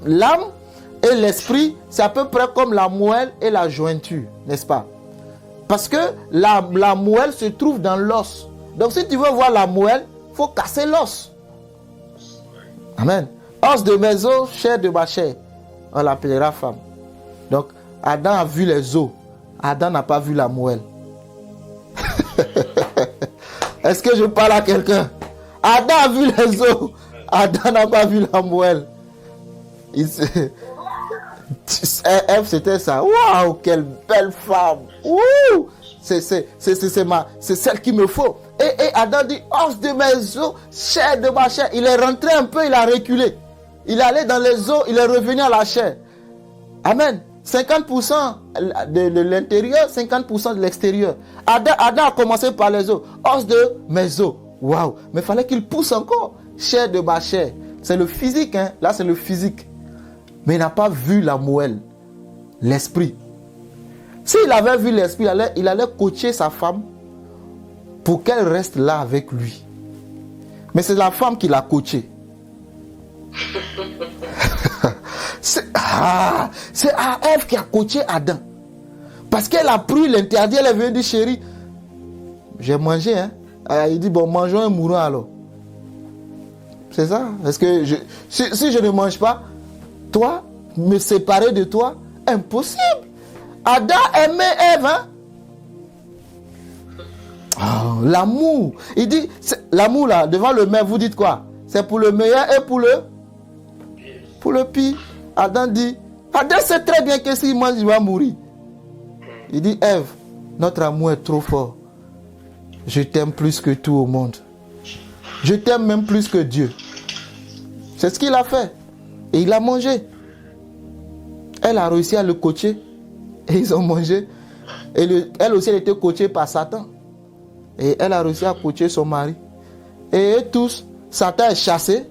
et l'esprit, c'est à peu près comme la moelle et la jointure, n'est-ce pas? Parce que la moelle se trouve dans l'os. Donc, si tu veux voir la moelle, il faut casser l'os. Amen. Os de mes os, chair de ma chair. On l'appellera femme. Donc, Adam a vu les os. Adam n'a pas vu la moelle. Est-ce que je parle à quelqu'un? Adam a vu les os. Adam n'a pas vu la moelle. Ève, c'était ça. Waouh, quelle belle femme. Ouh, c'est celle qu'il me faut. Et Adam dit, os de mes os, chair de ma chair. Il est rentré un peu, il a reculé. Il est allé dans les os, il est revenu à la chair. Amen. 50% de l'intérieur, 50% de l'extérieur. Adam a commencé par les os. Os de mes os. Waouh. Mais il fallait qu'il pousse encore. Chair de ma chair. C'est le physique, hein. Là, c'est le physique. Mais il n'a pas vu la moelle. L'esprit. S'il avait vu l'esprit, il allait coacher sa femme pour qu'elle reste là avec lui. Mais c'est la femme qui l'a coaché. C'est Ève qui a coaché Adam. Parce qu'elle a pris l'interdit, elle est venue dire, chérie, j'ai mangé, hein. Il dit, bon, mangeons et mourons alors. C'est ça. Est-ce que si je ne mange pas, toi, me séparer de toi, impossible. Adam aimait Ève, hein. Oh, l'amour. Il dit, l'amour là, devant le maire, vous dites quoi? C'est pour le meilleur et pour le pire. Adam dit, Adam sait très bien que s'il mange, il va mourir. Il dit, Ève, notre amour est trop fort. Je t'aime plus que tout au monde. Je t'aime même plus que Dieu. C'est ce qu'il a fait. Et il a mangé. Elle a réussi à le coacher. Et ils ont mangé. Et elle aussi, elle était coachée par Satan. Et elle a réussi à coacher son mari. Et eux tous, Satan est chassé.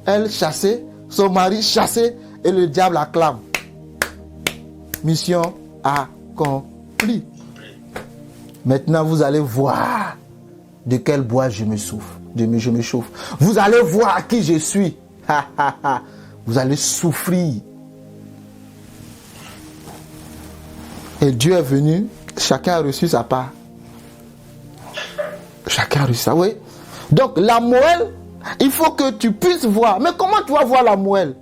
Elle chassée. Son mari chassé. Et le diable acclame. Mission accomplie. Maintenant, vous allez voir de quel bois je me chauffe. Je me chauffe. Vous allez voir qui je suis. Vous allez souffrir. Et Dieu est venu. Chacun a reçu sa part. Chacun a reçu ça, oui. Donc, la moelle, il faut que tu puisses voir. Mais comment tu vas voir la moelle?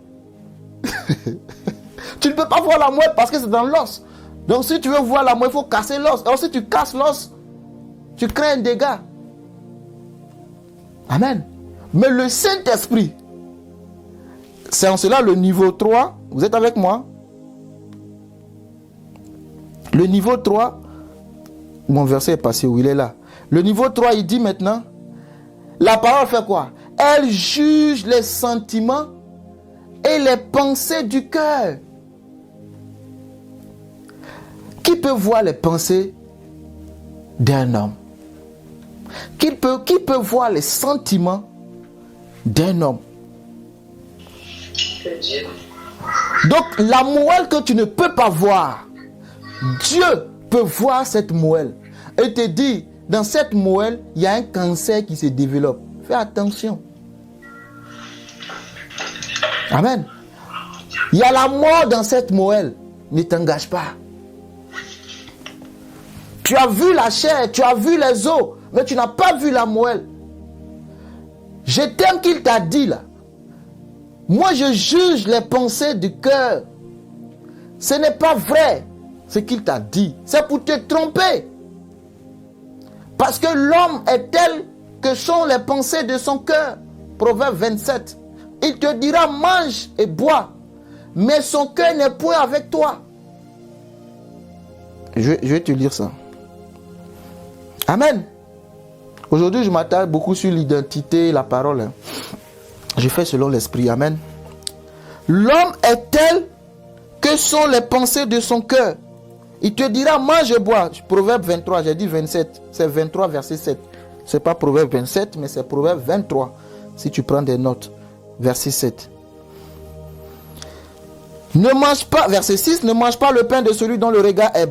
Tu ne peux pas voir la moelle parce que c'est dans l'os. Donc, si tu veux voir la moelle, il faut casser l'os. Alors, si tu casses l'os, tu crées un dégât. Amen. Mais le Saint-Esprit, c'est en cela le niveau 3. Vous êtes avec moi? Le niveau 3, mon verset est passé où il est là. Le niveau 3, il dit maintenant, la parole fait quoi? Elle juge les sentiments et les pensées du cœur. Qui peut voir les pensées d'un homme? Qui peut voir les sentiments d'un homme? Donc, la moelle que tu ne peux pas voir, Dieu peut voir cette moelle et te dit, dans cette moelle, il y a un cancer qui se développe. Fais attention. Amen. Il y a la mort dans cette moelle. Ne t'engage pas. Tu as vu la chair, tu as vu les os, mais tu n'as pas vu la moelle. Je t'aime qu'il t'a dit là. Moi, je juge les pensées du cœur. Ce n'est pas vrai ce qu'il t'a dit. C'est pour te tromper. Parce que l'homme est tel que sont les pensées de son cœur. Proverbe 27. Il te dira mange et bois, mais son cœur n'est point avec toi. Je vais te lire ça. Amen. Aujourd'hui, je m'attaque beaucoup sur l'identité et la parole. Je fais selon l'esprit. Amen. L'homme est tel que sont les pensées de son cœur. Il te dira, mange et bois. Proverbe 23, j'ai dit 27. C'est 23, verset 7. Ce n'est pas Proverbe 27, mais c'est Proverbe 23. Si tu prends des notes. Verset 7. Ne mange pas, verset 6, ne mange pas le pain de celui dont le regard est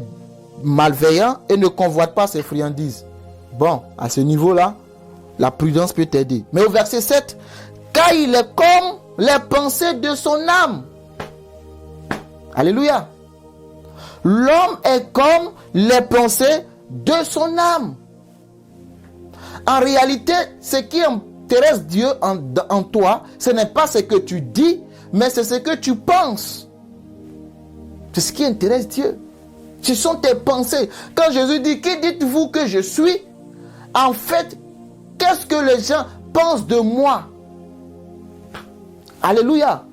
malveillant et ne convoite pas ses friandises. Bon, à ce niveau-là, la prudence peut t'aider. Mais au verset 7, car il est comme les pensées de son âme. Alléluia. L'homme est comme les pensées de son âme. En réalité, ce qui intéresse Dieu en toi, ce n'est pas ce que tu dis, mais c'est ce que tu penses. C'est ce qui intéresse Dieu. Ce sont tes pensées. Quand Jésus dit, qui dites-vous que je suis? En fait, qu'est-ce que les gens pensent de moi? Alléluia.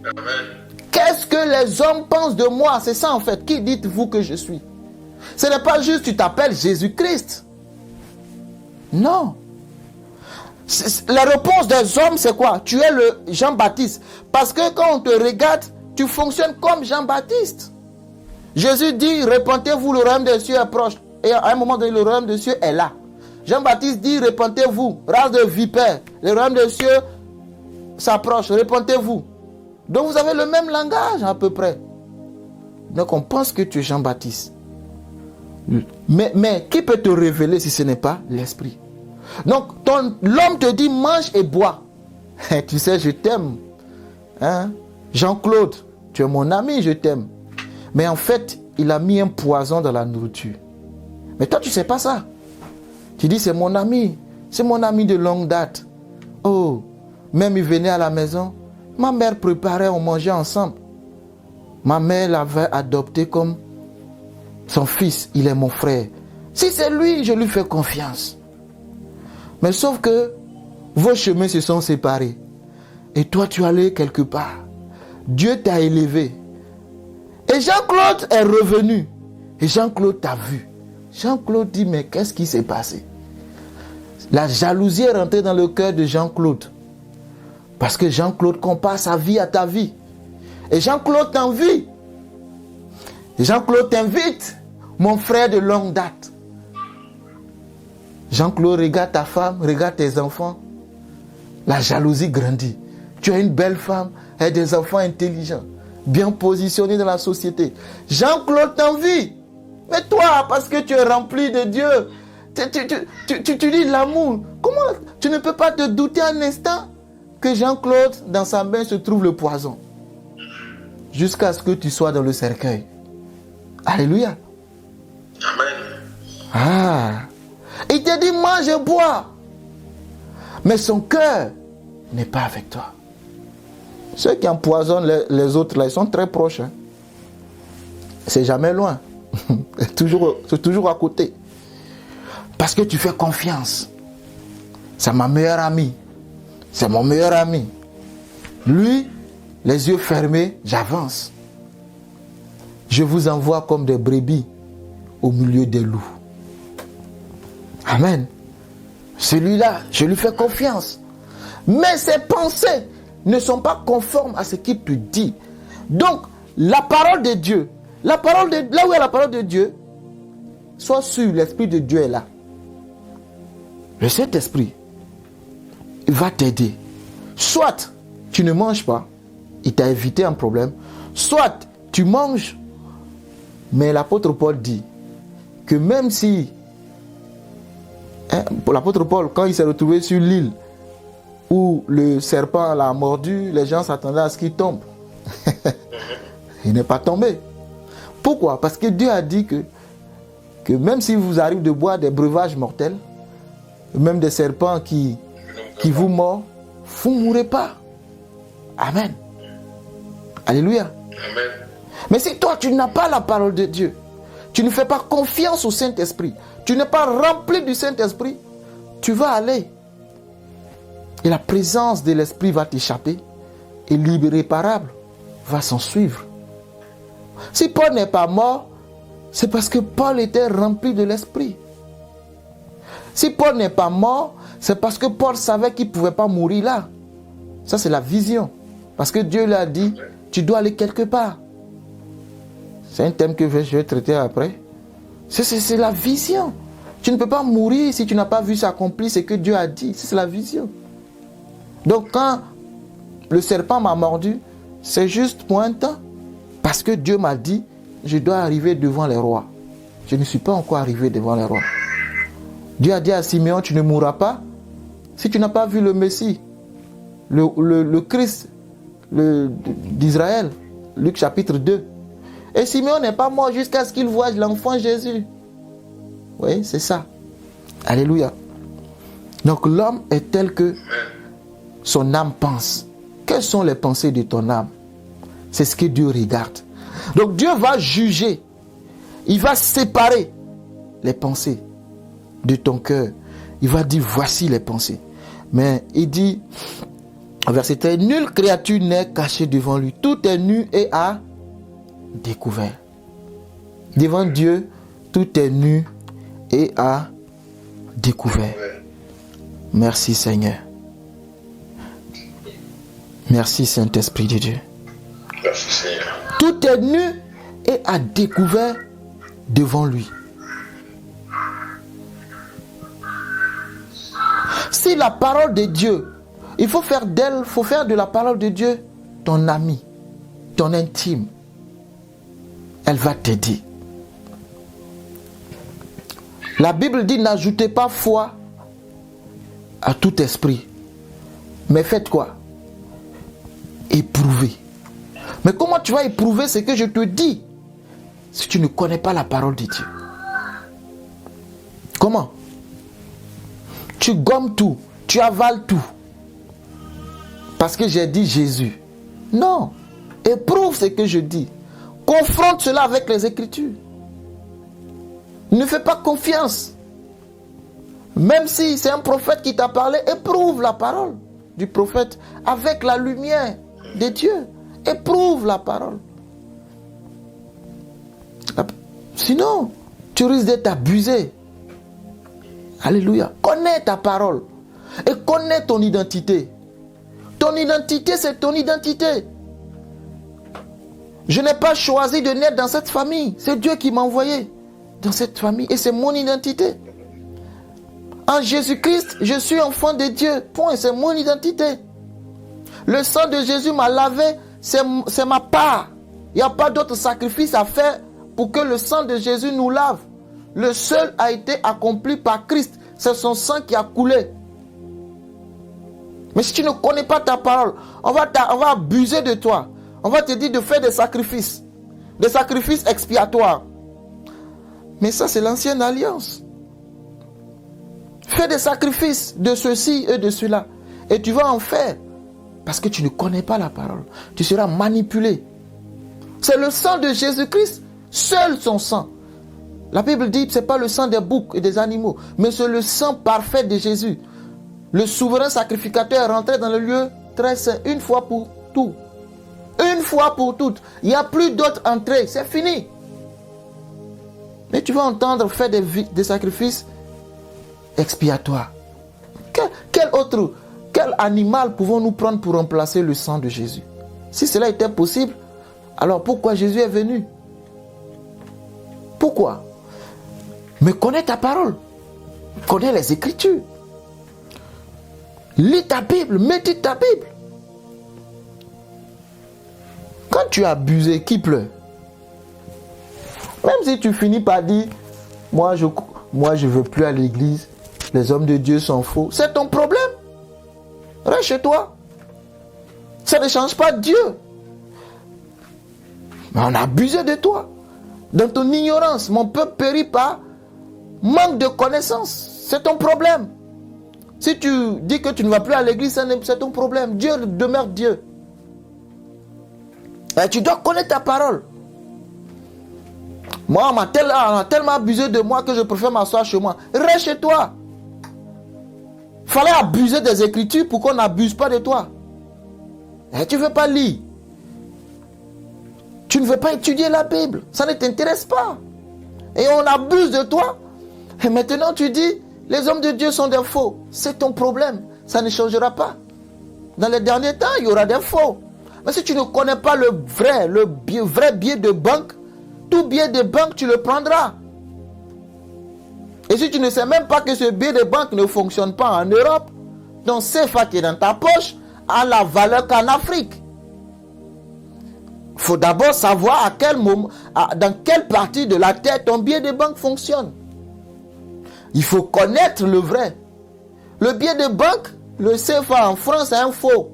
Amen. Qu'est-ce que les hommes pensent de moi? C'est ça en fait. Qui dites-vous que je suis? Ce n'est pas juste tu t'appelles Jésus-Christ. Non. La réponse des hommes, c'est quoi? Tu es le Jean-Baptiste. Parce que quand on te regarde, tu fonctionnes comme Jean-Baptiste. Jésus dit, répentez-vous, le royaume des cieux est proche. Et à un moment donné, le royaume des cieux est là. Jean-Baptiste dit, répentez-vous, race de vipères. Le royaume des cieux s'approche, répentez-vous. Donc vous avez le même langage à peu près. Donc on pense que tu es Jean-Baptiste. Mais qui peut te révéler si ce n'est pas l'esprit? Donc l'homme te dit mange et bois. Tu sais, je t'aime. Hein? Jean-Claude, tu es mon ami, je t'aime. Mais en fait, il a mis un poison dans la nourriture. Mais toi, tu ne sais pas ça. Tu dis, c'est mon ami de longue date. Oh, même il venait à la maison. Ma mère préparait, on mangeait ensemble. Ma mère l'avait adopté comme son fils. Il est mon frère. Si c'est lui, je lui fais confiance. Mais sauf que vos chemins se sont séparés. Et toi, tu allais quelque part. Dieu t'a élevé. Et Jean-Claude est revenu. Et Jean-Claude t'a vu. Jean-Claude dit, mais qu'est-ce qui s'est passé? La jalousie est rentrée dans le cœur de Jean-Claude. Parce que Jean-Claude compare sa vie à ta vie. Et Jean-Claude t'envie. Et Jean-Claude t'invite, mon frère de longue date. Jean-Claude, regarde ta femme, regarde tes enfants. La jalousie grandit. Tu as une belle femme et des enfants intelligents, bien positionnés dans la société. Jean-Claude t'envie. Mais toi, parce que tu es rempli de Dieu, tu dis l'amour. Comment tu ne peux pas te douter un instant que Jean-Claude, dans sa main, se trouve le poison. Jusqu'à ce que tu sois dans le cercueil. Alléluia. Amen. Ah. Il te dit, mange et bois. Mais son cœur n'est pas avec toi. Ceux qui empoisonnent les autres, là, ils sont très proches. Hein. C'est jamais loin. C'est toujours à côté. Parce que tu fais confiance. C'est ma meilleure amie. C'est mon meilleur ami. Lui, les yeux fermés, j'avance. Je vous envoie comme des brebis au milieu des loups. Amen. Celui-là, je lui fais confiance. Mais ses pensées ne sont pas conformes à ce qu'il te dit. Donc, la parole de Dieu, là où il y a la parole de Dieu, sois sûr, l'Esprit de Dieu est là. Le Saint-Esprit, il va t'aider. Soit tu ne manges pas, il t'a évité un problème. Soit tu manges, mais l'apôtre Paul dit que même si, pour l'apôtre Paul, quand il s'est retrouvé sur l'île où le serpent l'a mordu, les gens s'attendaient à ce qu'il tombe. Il n'est pas tombé. Pourquoi? Parce que Dieu a dit que même si vous arrive de boire des breuvages mortels, même des serpents qui vous mordent, vous ne mourrez pas. Amen. Alléluia. Amen. Mais si toi, tu n'as pas la parole de Dieu, tu ne fais pas confiance au Saint-Esprit, tu n'es pas rempli du Saint-Esprit, tu vas aller. Et la présence de l'Esprit va t'échapper et l'irréparable va s'en suivre. Si Paul n'est pas mort, c'est parce que Paul était rempli de l'Esprit. Si Paul n'est pas mort, c'est parce que Paul savait qu'il ne pouvait pas mourir là. Ça, c'est la vision. Parce que Dieu lui a dit, tu dois aller quelque part. C'est un thème que je vais traiter après. C'est la vision. Tu ne peux pas mourir si tu n'as pas vu s'accomplir ce que Dieu a dit. C'est la vision. Donc quand le serpent m'a mordu, c'est juste pour un temps. Parce que Dieu m'a dit, je dois arriver devant les rois. Je ne suis pas encore arrivé devant les rois. Dieu a dit à Simeon, tu ne mourras pas si tu n'as pas vu le Messie, le Christ d'Israël. Luc chapitre 2. Et Simeon n'est pas mort jusqu'à ce qu'il voie l'enfant Jésus. Oui, c'est ça. Alléluia. Donc l'homme est tel que son âme pense. Quelles sont les pensées de ton âme? C'est ce que Dieu regarde. Donc Dieu va juger. Il va séparer les pensées de ton cœur. Il va dire, voici les pensées. Mais il dit, verset 13, nulle créature n'est cachée devant lui. Tout est nu et à découvert. Devant Dieu, tout est nu et à découvert. Merci Seigneur. Merci Saint-Esprit de Dieu. Merci Seigneur. Tout est nu et à découvert devant lui. Si la parole de Dieu, il faut faire de la parole de Dieu ton ami, ton intime. Elle va t'aider. La Bible dit, n'ajoutez pas foi à tout esprit. Mais faites quoi? Éprouvez. Mais comment tu vas éprouver ce que je te dis si tu ne connais pas la parole de Dieu? Comment? Tu gommes tout, tu avales tout. Parce que j'ai dit Jésus. Non. Éprouve ce que je dis. Confronte cela avec les Écritures. Ne fais pas confiance. Même si c'est un prophète qui t'a parlé, éprouve la parole du prophète avec la lumière de Dieu. Éprouve la parole. Sinon, tu risques d'être abusé. Alléluia. Connais ta parole. Et connais ton identité. Ton identité, c'est ton identité. Je n'ai pas choisi de naître dans cette famille. C'est Dieu qui m'a envoyé dans cette famille. Et c'est mon identité. En Jésus-Christ, je suis enfant de Dieu. Point. C'est mon identité. Le sang de Jésus m'a lavé. C'est ma part. Il n'y a pas d'autre sacrifice à faire pour que le sang de Jésus nous lave. Le seul a été accompli par Christ. C'est son sang qui a coulé. Mais si tu ne connais pas ta parole, on va abuser de toi. On va te dire de faire des sacrifices expiatoires. Mais ça, c'est l'ancienne alliance. Fais des sacrifices de ceci et de cela. Et tu vas en faire. Parce que tu ne connais pas la parole. Tu seras manipulé. C'est le sang de Jésus-Christ. Seul son sang. La Bible dit que ce n'est pas le sang des boucs et des animaux. Mais c'est le sang parfait de Jésus. Le souverain sacrificateur est rentré dans le lieu très saint. Une fois pour tout. Une fois pour toutes. Il n'y a plus d'autres entrées. C'est fini. Mais tu vas entendre faire des sacrifices expiatoires. Quel animal pouvons-nous prendre pour remplacer le sang de Jésus? Si cela était possible, alors pourquoi Jésus est venu? Pourquoi? Mais connais ta parole. Connais les Écritures. Lis ta Bible. Médite ta Bible. Quand tu as abusé, qui pleure? Même si tu finis par dire, moi je ne veux plus à l'église, les hommes de Dieu sont faux, c'est ton problème. Reste chez toi. Ça ne change pas Dieu. Mais on a abusé de toi. Dans ton ignorance, mon peuple périt par manque de connaissance. C'est ton problème. Si tu dis que tu ne vas plus à l'église, c'est ton problème. Dieu demeure Dieu. Et tu dois connaître ta parole. Moi, on a tellement abusé de moi que je préfère m'asseoir chez moi. Reste chez toi. Il fallait abuser des Écritures pour qu'on n'abuse pas de toi. Et tu ne veux pas lire. Tu ne veux pas étudier la Bible. Ça ne t'intéresse pas. Et on abuse de toi. Et maintenant tu dis, les hommes de Dieu sont des faux. C'est ton problème. Ça ne changera pas. Dans les derniers temps, il y aura des faux. Mais si tu ne connais pas le vrai billet de banque, tout billet de banque, tu le prendras. Et si tu ne sais même pas que ce billet de banque ne fonctionne pas en Europe, ton CFA qui est dans ta poche a la valeur qu'en Afrique. Il faut d'abord savoir à quel moment, dans quelle partie de la terre ton billet de banque fonctionne. Il faut connaître le vrai. Le billet de banque, le CFA en France est un faux.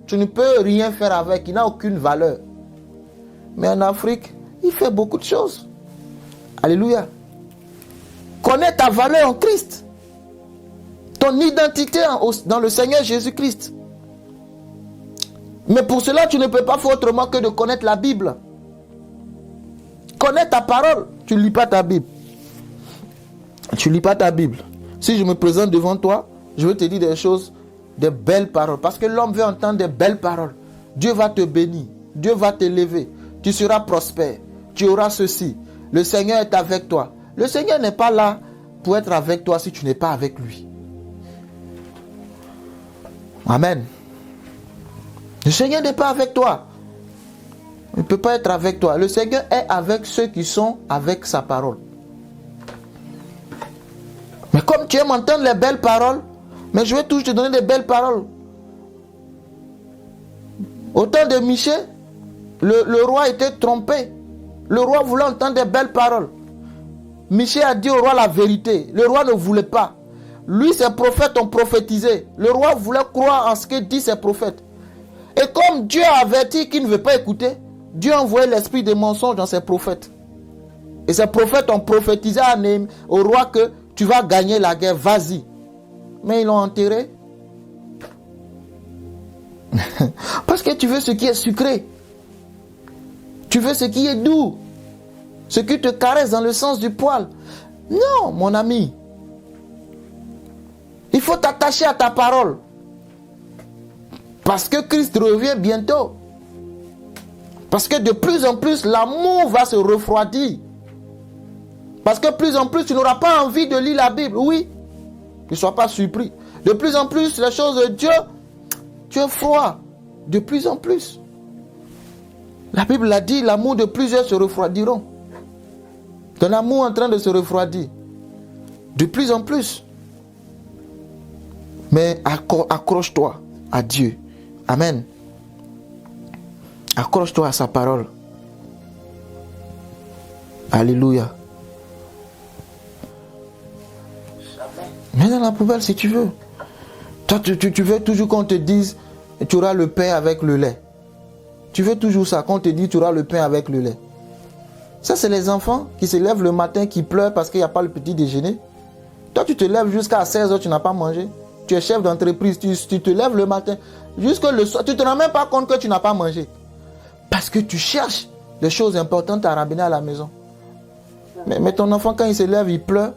Tu ne peux rien faire avec, il n'a aucune valeur. Mais en Afrique, il fait beaucoup de choses. Alléluia. Connais ta valeur en Christ. Ton identité dans le Seigneur Jésus-Christ. Mais pour cela, tu ne peux pas faire autrement que de connaître la Bible. Connais ta parole. Tu ne lis pas ta Bible. Tu ne lis pas ta Bible. Si je me présente devant toi, je veux te dire des choses, des belles paroles. Parce que l'homme veut entendre des belles paroles. Dieu va te bénir. Dieu va t'élever. Tu seras prospère. Tu auras ceci. Le Seigneur est avec toi. Le Seigneur n'est pas là pour être avec toi si tu n'es pas avec lui. Amen. Le Seigneur n'est pas avec toi. Il ne peut pas être avec toi. Le Seigneur est avec ceux qui sont avec sa parole. Mais comme tu aimes entendre les belles paroles, mais je vais toujours te donner des belles paroles. Au temps de Michée, le roi était trompé. Le roi voulait entendre des belles paroles. Michée a dit au roi la vérité. Le roi ne voulait pas. Lui, ses prophètes ont prophétisé. Le roi voulait croire en ce que disent ses prophètes. Et comme Dieu a averti qu'il ne veut pas écouter, Dieu a envoyé l'esprit de mensonge dans ses prophètes. Et ces prophètes ont prophétisé au roi que tu vas gagner la guerre, vas-y. Mais ils l'ont enterré. Parce que tu veux ce qui est sucré. Tu veux ce qui est doux. Ce qui te caresse dans le sens du poil. Non, mon ami. Il faut t'attacher à ta parole. Parce que Christ revient bientôt. Parce que de plus en plus, l'amour va se refroidir. Parce que de plus en plus, tu n'auras pas envie de lire la Bible. Oui. Ne sois pas surpris. De plus en plus, les choses de Dieu, tu es froid. De plus en plus. La Bible l'a dit, l'amour de plusieurs se refroidiront. Ton amour est en train de se refroidir. De plus en plus. Mais accroche-toi à Dieu. Amen. Accroche-toi à sa parole. Alléluia. Mets dans la poubelle si tu veux. Toi, tu veux toujours qu'on te dise tu auras le pain avec le lait. Tu veux toujours ça, qu'on te dise tu auras le pain avec le lait. Ça, c'est les enfants qui se lèvent le matin, qui pleurent parce qu'il n'y a pas le petit déjeuner. Toi, tu te lèves jusqu'à 16h, tu n'as pas mangé. Tu es chef d'entreprise, tu te lèves le matin, jusqu'à le soir, tu ne te rends même pas compte que tu n'as pas mangé. Parce que tu cherches des choses importantes à ramener à la maison. Mais ton enfant, quand il se lève, il pleure.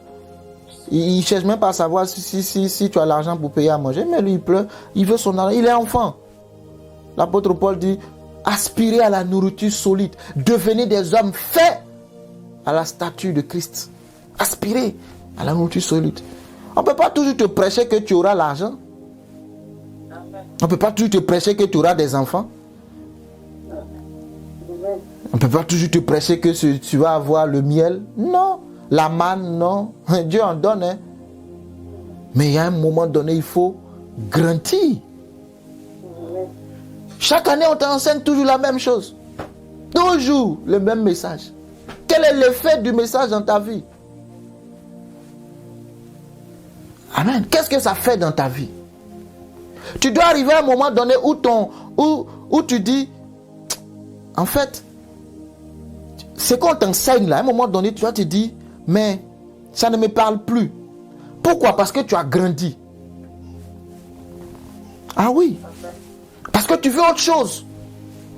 Il ne cherche même pas à savoir si tu as l'argent pour payer à manger. Mais lui, il pleure. Il veut son argent. Il est enfant. L'apôtre Paul dit, aspirez à la nourriture solide. Devenez des hommes faits à la statue de Christ. Aspirez à la nourriture solide. On ne peut pas toujours te prêcher que tu auras l'argent. On ne peut pas toujours te prêcher que tu auras des enfants. On ne peut pas toujours te prêcher que tu vas avoir le miel. Non. La manne, non. Dieu en donne. Hein. Mais il y a un moment donné, il faut grandir. Chaque année, on t'enseigne toujours la même chose. Toujours le même message. Quel est l'effet du message dans ta vie? Amen. Qu'est-ce que ça fait dans ta vie? Tu dois arriver à un moment donné où tu dis, en fait, ce qu'on t'enseigne là, à un moment donné, tu vas te dire, mais ça ne me parle plus. Pourquoi? Parce que tu as grandi. Ah oui. Parce que tu veux autre chose.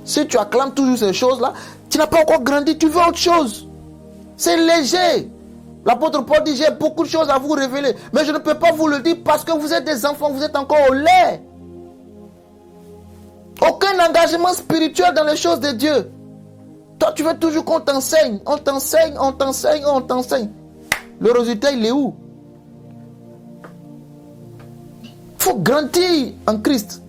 Si tu acclames toujours ces choses-là, tu n'as pas encore grandi, tu veux autre chose. C'est léger. L'apôtre Paul dit, j'ai beaucoup de choses à vous révéler, mais je ne peux pas vous le dire parce que vous êtes des enfants, vous êtes encore au lait. Aucun engagement spirituel dans les choses de Dieu. Toi, tu veux toujours qu'on t'enseigne. On t'enseigne, on t'enseigne, on t'enseigne. Le résultat, il est où? Il faut grandir en Christ.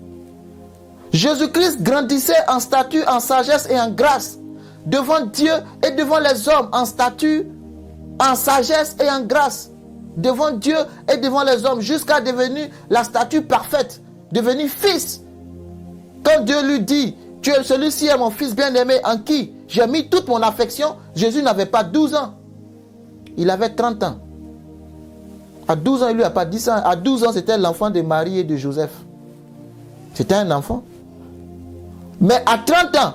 Jésus-Christ grandissait en stature, en sagesse et en grâce, devant Dieu et devant les hommes, en stature, en sagesse et en grâce, devant Dieu et devant les hommes, jusqu'à devenir la stature parfaite, devenir fils. Quand Dieu lui dit, tu es celui-ci est mon fils bien-aimé en qui j'ai mis toute mon affection, Jésus n'avait pas 12 ans. Il avait 30 ans. À 12 ans, il lui a pas dit ça. À 12 ans, c'était l'enfant de Marie et de Joseph. C'était un enfant. Mais à 30 ans,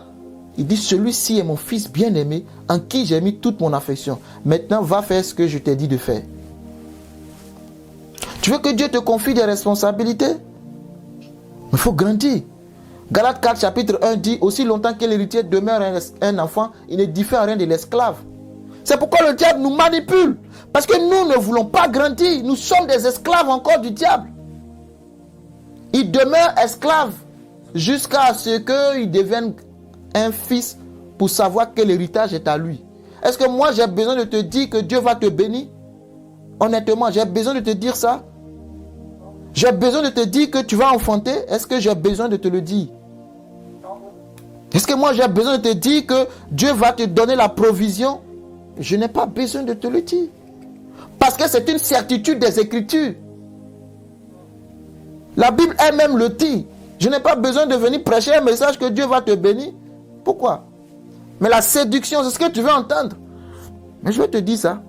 il dit, celui-ci est mon fils bien-aimé en qui j'ai mis toute mon affection. Maintenant, va faire ce que je t'ai dit de faire. Tu veux que Dieu te confie des responsabilités? Il faut grandir. Galates 4, chapitre 1 dit, aussi longtemps que l'héritier demeure un enfant, il ne diffère rien de l'esclave. C'est pourquoi le diable nous manipule. Parce que nous ne voulons pas grandir. Nous sommes des esclaves encore du diable. Il demeure esclave jusqu'à ce qu'il devienne un fils pour savoir que l'héritage est à lui. Est-ce que moi j'ai besoin de te dire que Dieu va te bénir? Honnêtement, j'ai besoin de te dire ça? J'ai besoin de te dire que tu vas enfanter? Est-ce que j'ai besoin de te le dire? Est-ce que moi j'ai besoin de te dire que Dieu va te donner la provision? Je n'ai pas besoin de te le dire. Parce que c'est une certitude des Écritures. La Bible elle-même le dit. Je n'ai pas besoin de venir prêcher un message que Dieu va te bénir. Pourquoi? Mais la séduction, c'est ce que tu veux entendre. Mais je vais te dire ça.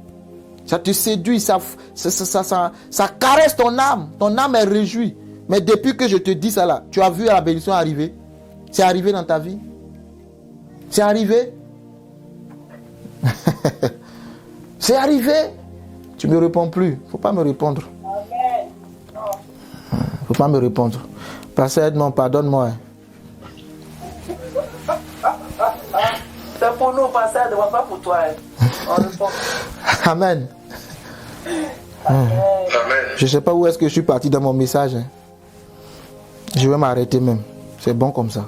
Ça te séduit, ça caresse ton âme. Ton âme est réjouie. Mais depuis que je te dis ça là, tu as vu la bénédiction arriver? C'est arrivé dans ta vie? C'est arrivé? C'est arrivé? Tu ne me réponds plus. Il ne faut pas me répondre. Il ne faut pas me répondre. Pasteur Edmond, pardonne-moi. C'est pour nous, pasteur, pas pour toi. Amen. Amen. Je ne sais pas où est-ce que je suis parti dans mon message. Je vais m'arrêter même. C'est bon comme ça.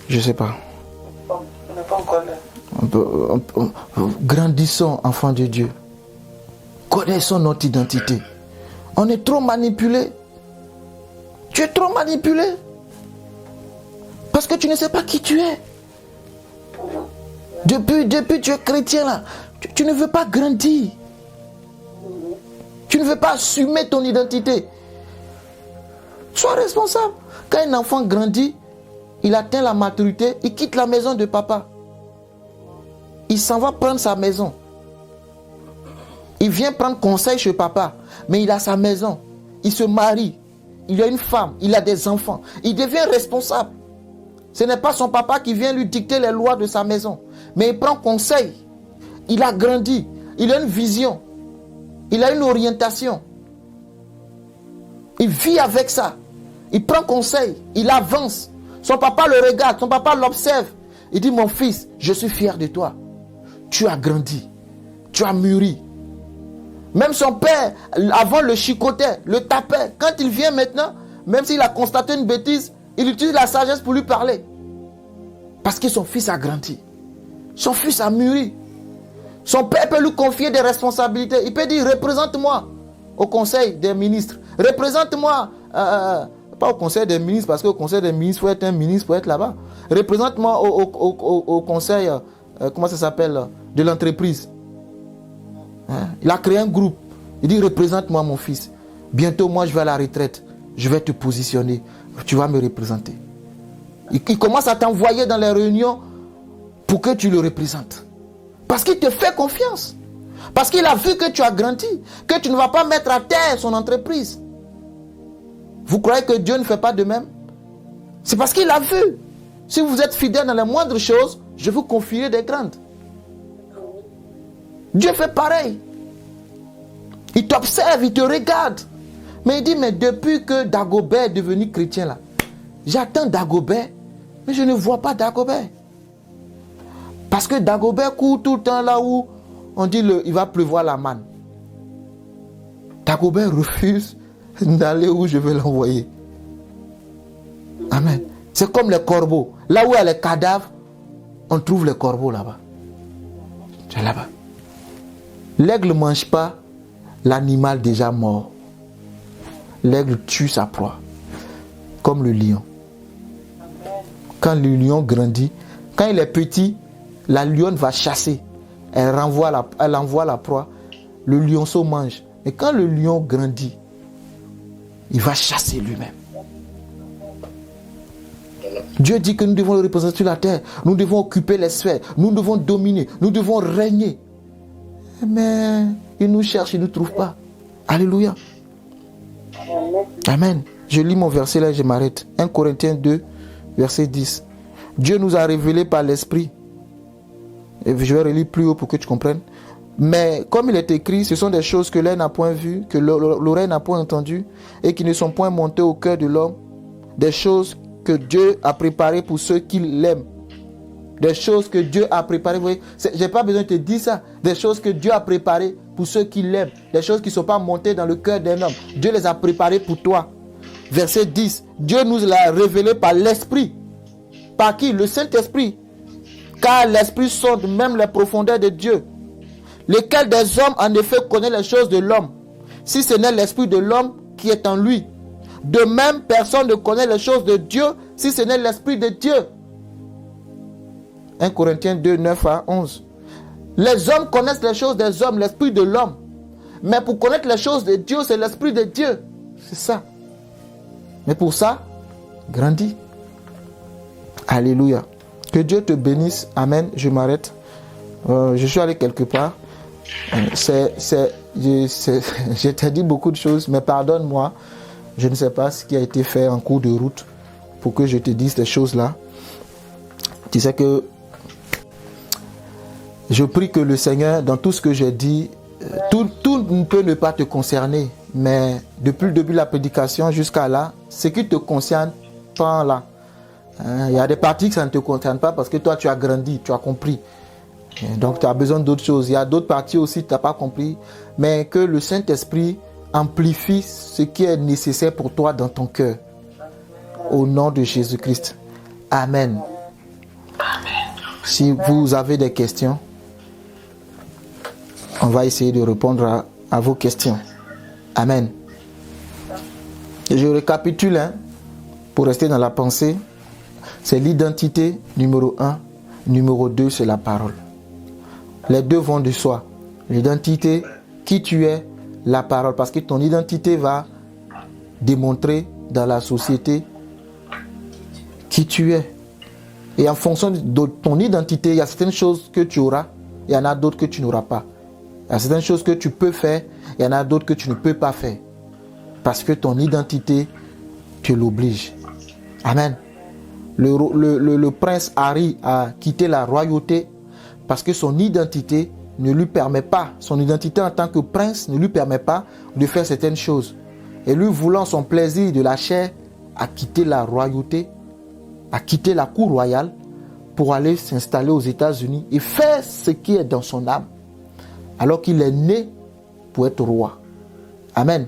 Je ne sais pas. On n'est pas encore là. Grandissons, enfants de Dieu. Connaissons notre identité. On est trop manipulé. Tu es trop manipulé. Parce que tu ne sais pas qui tu es. Depuis tu es chrétien là. Tu ne veux pas grandir. Tu ne veux pas assumer ton identité. Sois responsable. Quand un enfant grandit, il atteint la maturité, il quitte la maison de papa. Il s'en va prendre sa maison. Il vient prendre conseil chez papa, mais il a sa maison. Il se marie. Il a une femme, il a des enfants. Il devient responsable. Ce n'est pas son papa qui vient lui dicter les lois de sa maison, mais il prend conseil. Il a grandi. Il a une vision. Il a une orientation. Il vit avec ça. Il prend conseil. Il avance. Son papa le regarde. Son papa l'observe. Il dit, mon fils, je suis fier de toi. Tu as grandi. Tu as mûri. Même son père, avant le chicotait, le tapait. Quand il vient maintenant, même s'il a constaté une bêtise, il utilise la sagesse pour lui parler. Parce que son fils a grandi. Son fils a mûri. Son père peut lui confier des responsabilités. Il peut dire, représente-moi au conseil des ministres. Représente-moi, pas au conseil des ministres, parce qu'au conseil des ministres, il faut être un ministre pour être là-bas. Représente-moi au conseil, comment ça s'appelle, de l'entreprise. Hein? Il a créé un groupe. Il dit, représente-moi mon fils. Bientôt, moi, je vais à la retraite. Je vais te positionner. Tu vas me représenter. Il commence à t'envoyer dans les réunions pour que tu le représentes. Parce qu'il te fait confiance. Parce qu'il a vu que tu as grandi. Que tu ne vas pas mettre à terre son entreprise. Vous croyez que Dieu ne fait pas de même? C'est parce qu'il a vu. Si vous êtes fidèle dans les moindres choses, je vous confierai des grandes. Dieu fait pareil. Il t'observe, il te regarde. Mais il dit, mais depuis que Dagobert est devenu chrétien là, j'attends Dagobert, mais je ne vois pas Dagobert. Parce que Dagobert court tout le temps là où on dit il va pleuvoir la manne. Dagobert refuse d'aller où je vais l'envoyer. Amen. C'est comme les corbeaux. Là où il y a les cadavres, on trouve les corbeaux là-bas. C'est là-bas. L'aigle ne mange pas l'animal déjà mort. L'aigle tue sa proie, comme le lion. Quand le lion grandit, quand il est petit, la lionne va chasser. Elle envoie la proie. Le lionceau mange. Mais quand le lion grandit, il va chasser lui-même. Dieu dit que nous devons le représenter sur la terre. Nous devons occuper les sphères. Nous devons dominer. Nous devons régner. Mais il nous cherche, il ne nous trouve pas. Alléluia. Amen. Je lis mon verset là et je m'arrête. 1 Corinthiens 2, verset 10. Dieu nous a révélé par l'Esprit. Et je vais relire plus haut pour que tu comprennes. Mais comme il est écrit, ce sont des choses que l'œil n'a point vues, que l'oreille n'a point entendues, et qui ne sont point montées au cœur de l'homme. Des choses que Dieu a préparées pour ceux qui l'aiment. Des choses que Dieu a préparées. Vous voyez, je n'ai pas besoin de te dire ça. Des choses que Dieu a préparées pour ceux qui l'aiment. Des choses qui ne sont pas montées dans le cœur d'un homme. Dieu les a préparées pour toi. Verset 10. Dieu nous l'a révélé par l'Esprit. Par qui? Le Saint-Esprit. Car l'Esprit sonde même les profondeurs de Dieu. Lequel des hommes en effet connaît les choses de l'homme, si ce n'est l'Esprit de l'homme qui est en lui. De même, personne ne connaît les choses de Dieu, si ce n'est l'Esprit de Dieu. 1 Corinthiens 2, 9 à 11. Les hommes connaissent les choses des hommes, l'Esprit de l'homme. Mais pour connaître les choses de Dieu, c'est l'Esprit de Dieu. C'est ça. Mais pour ça, grandis. Alléluia. Que Dieu te bénisse. Amen. Je m'arrête. Je suis allé quelque part. Je t'ai dit beaucoup de choses, mais pardonne-moi. Je ne sais pas ce qui a été fait en cours de route pour que je te dise ces choses-là. Tu sais que je prie que le Seigneur, dans tout ce que j'ai dit, tout ne peut ne pas te concerner, mais depuis le début de la prédication jusqu'à là, ce qui te concerne, prends là. Il y a des parties que ça ne te concerne pas parce que toi tu as grandi, tu as compris. Donc tu as besoin d'autres choses. Il y a d'autres parties aussi que tu n'as pas compris, mais que le Saint-Esprit amplifie ce qui est nécessaire pour toi dans ton cœur. Au nom de Jésus-Christ. Amen. Si vous avez des questions, on va essayer de répondre à vos questions. Amen. Je récapitule, pour rester dans la pensée. C'est l'identité, numéro 1. Numéro 2, c'est la parole. Les deux vont de soi. L'identité, qui tu es, la parole. Parce que ton identité va démontrer dans la société qui tu es. Et en fonction de ton identité, il y a certaines choses que tu auras, il y en a d'autres que tu n'auras pas. Il y a certaines choses que tu peux faire, il y en a d'autres que tu ne peux pas faire. Parce que ton identité te l'oblige. Amen. Le prince Harry a quitté la royauté parce que son identité ne lui permet pas, son identité en tant que prince ne lui permet pas de faire certaines choses. Et lui, voulant son plaisir de la chair, a quitté la royauté, a quitté la cour royale pour aller s'installer aux États-Unis et faire ce qui est dans son âme, alors qu'il est né pour être roi. Amen.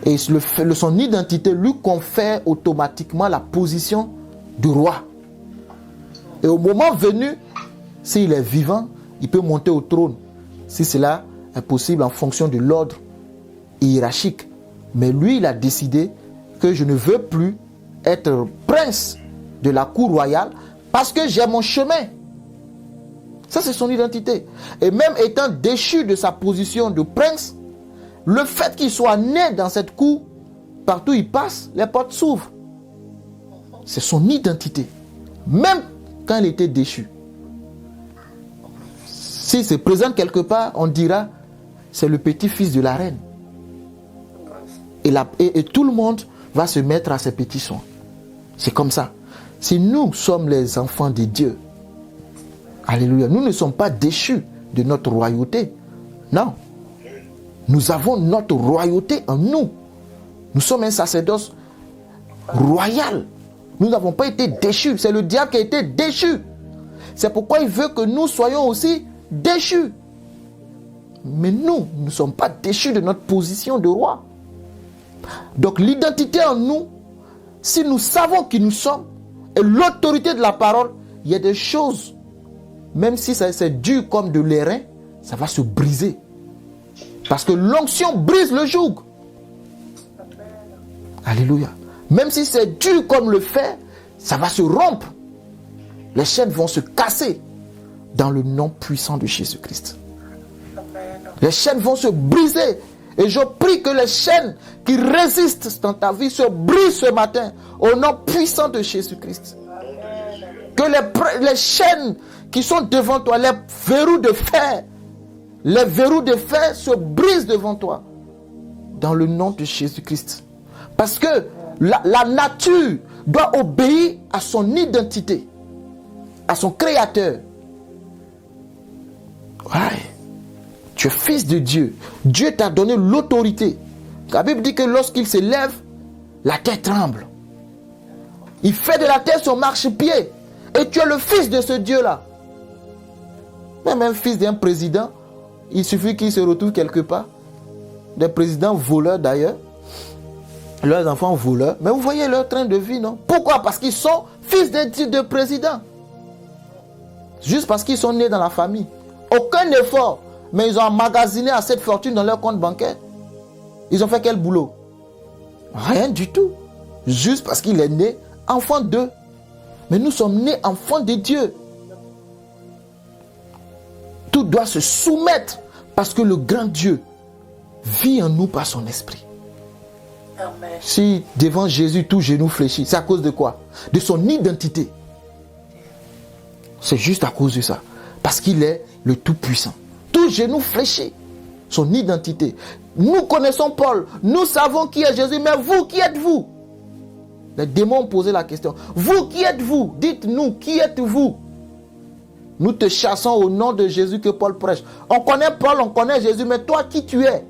Et son identité lui confère automatiquement la position de roi. Et au moment venu, s'il est vivant, il peut monter au trône. Si cela est possible en fonction de l'ordre hiérarchique. Mais lui, il a décidé que je ne veux plus être prince de la cour royale parce que j'ai mon chemin. Ça, c'est son identité. Et même étant déchu de sa position de prince, le fait qu'il soit né dans cette cour, partout où il passe, les portes s'ouvrent. C'est son identité. Même quand il était déchu. S'il se présente quelque part, on dira, c'est le petit-fils de la reine. Et tout le monde va se mettre à ses petits soins. C'est comme ça. Si nous sommes les enfants de Dieu, alléluia, nous ne sommes pas déchus de notre royauté. Non. Nous avons notre royauté en nous. Nous sommes un sacerdoce royal. Nous n'avons pas été déchus. C'est le diable qui a été déchu. C'est pourquoi il veut que nous soyons aussi déchus. Mais nous ne sommes pas déchus de notre position de roi. Donc l'identité en nous, si nous savons qui nous sommes, et l'autorité de la parole, il y a des choses, même si c'est dur comme de l'airain, ça va se briser. Parce que l'onction brise le joug. Alléluia. Même si c'est dur comme le fer, Ça va se rompre. Les chaînes vont se casser dans le nom puissant de Jésus-Christ. Les chaînes vont se briser. Et je prie que les chaînes qui résistent dans ta vie se brisent ce matin au nom puissant de Jésus-Christ. Que les chaînes qui sont devant toi, les verrous de fer se brisent devant toi dans le nom de Jésus-Christ. Parce que la nature doit obéir à son identité, à son créateur. Ouais. Tu es fils de Dieu. Dieu t'a donné l'autorité. La Bible dit que lorsqu'il se lève, la terre tremble. Il fait de la terre son marchepied. Et tu es le fils de ce Dieu-là. Même un fils d'un président, il suffit qu'il se retrouve quelque part. Des présidents voleurs d'ailleurs. Leurs enfants voleurs. Mais vous voyez leur train de vie, non? Pourquoi? Parce qu'ils sont fils de président. Juste parce qu'ils sont nés dans la famille. Aucun effort. Mais ils ont emmagasiné assez de fortune dans leur compte bancaire. Ils ont fait quel boulot? Rien du tout. Juste parce qu'il est né enfant d'eux. Mais nous sommes nés enfants de Dieu. Tout doit se soumettre parce que le grand Dieu vit en nous par son esprit. Amen. Si devant Jésus tout genou fléchit, c'est à cause de quoi? De son identité. C'est juste à cause de ça. Parce qu'il est le Tout-Puissant. Tout genou fléchit. Son identité. Nous connaissons Paul. Nous savons qui est Jésus. Mais vous, qui êtes-vous? Les démons ont posé la question. Vous, qui êtes-vous? Dites-nous, qui êtes-vous? Nous te chassons au nom de Jésus que Paul prêche. On connaît Paul, on connaît Jésus. Mais toi, qui tu es?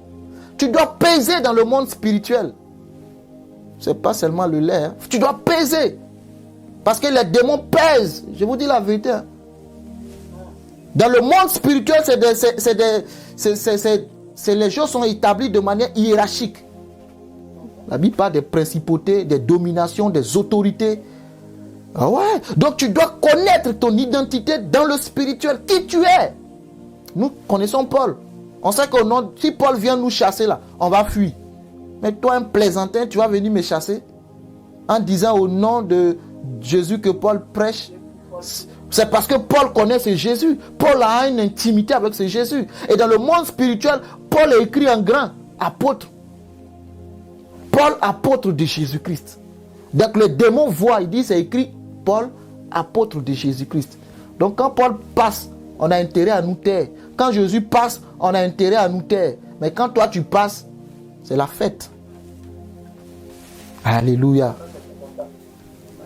Tu dois peser dans le monde spirituel. C'est pas seulement le lait. Hein. Tu dois peser. Parce que les démons pèsent. Je vous dis la vérité. Hein. Dans le monde spirituel, les choses sont établies de manière hiérarchique. La Bible parle des principautés, des dominations, des autorités. Ah ouais. Donc tu dois connaître ton identité dans le spirituel. Qui tu es? Nous connaissons Paul. On sait que si Paul vient nous chasser là, on va fuir. Mais toi, un plaisantin, tu vas venir me chasser en disant au nom de Jésus que Paul prêche. C'est parce que Paul connaît ce Jésus. Paul a une intimité avec ce Jésus. Et dans le monde spirituel, Paul est écrit en grand. Apôtre. Paul, apôtre de Jésus-Christ. Donc les démons voient, ils disent, c'est écrit Paul, apôtre de Jésus-Christ. Donc quand Paul passe, on a intérêt à nous taire. Quand Jésus passe, on a intérêt à nous taire. Mais quand toi tu passes, c'est la fête. Alléluia.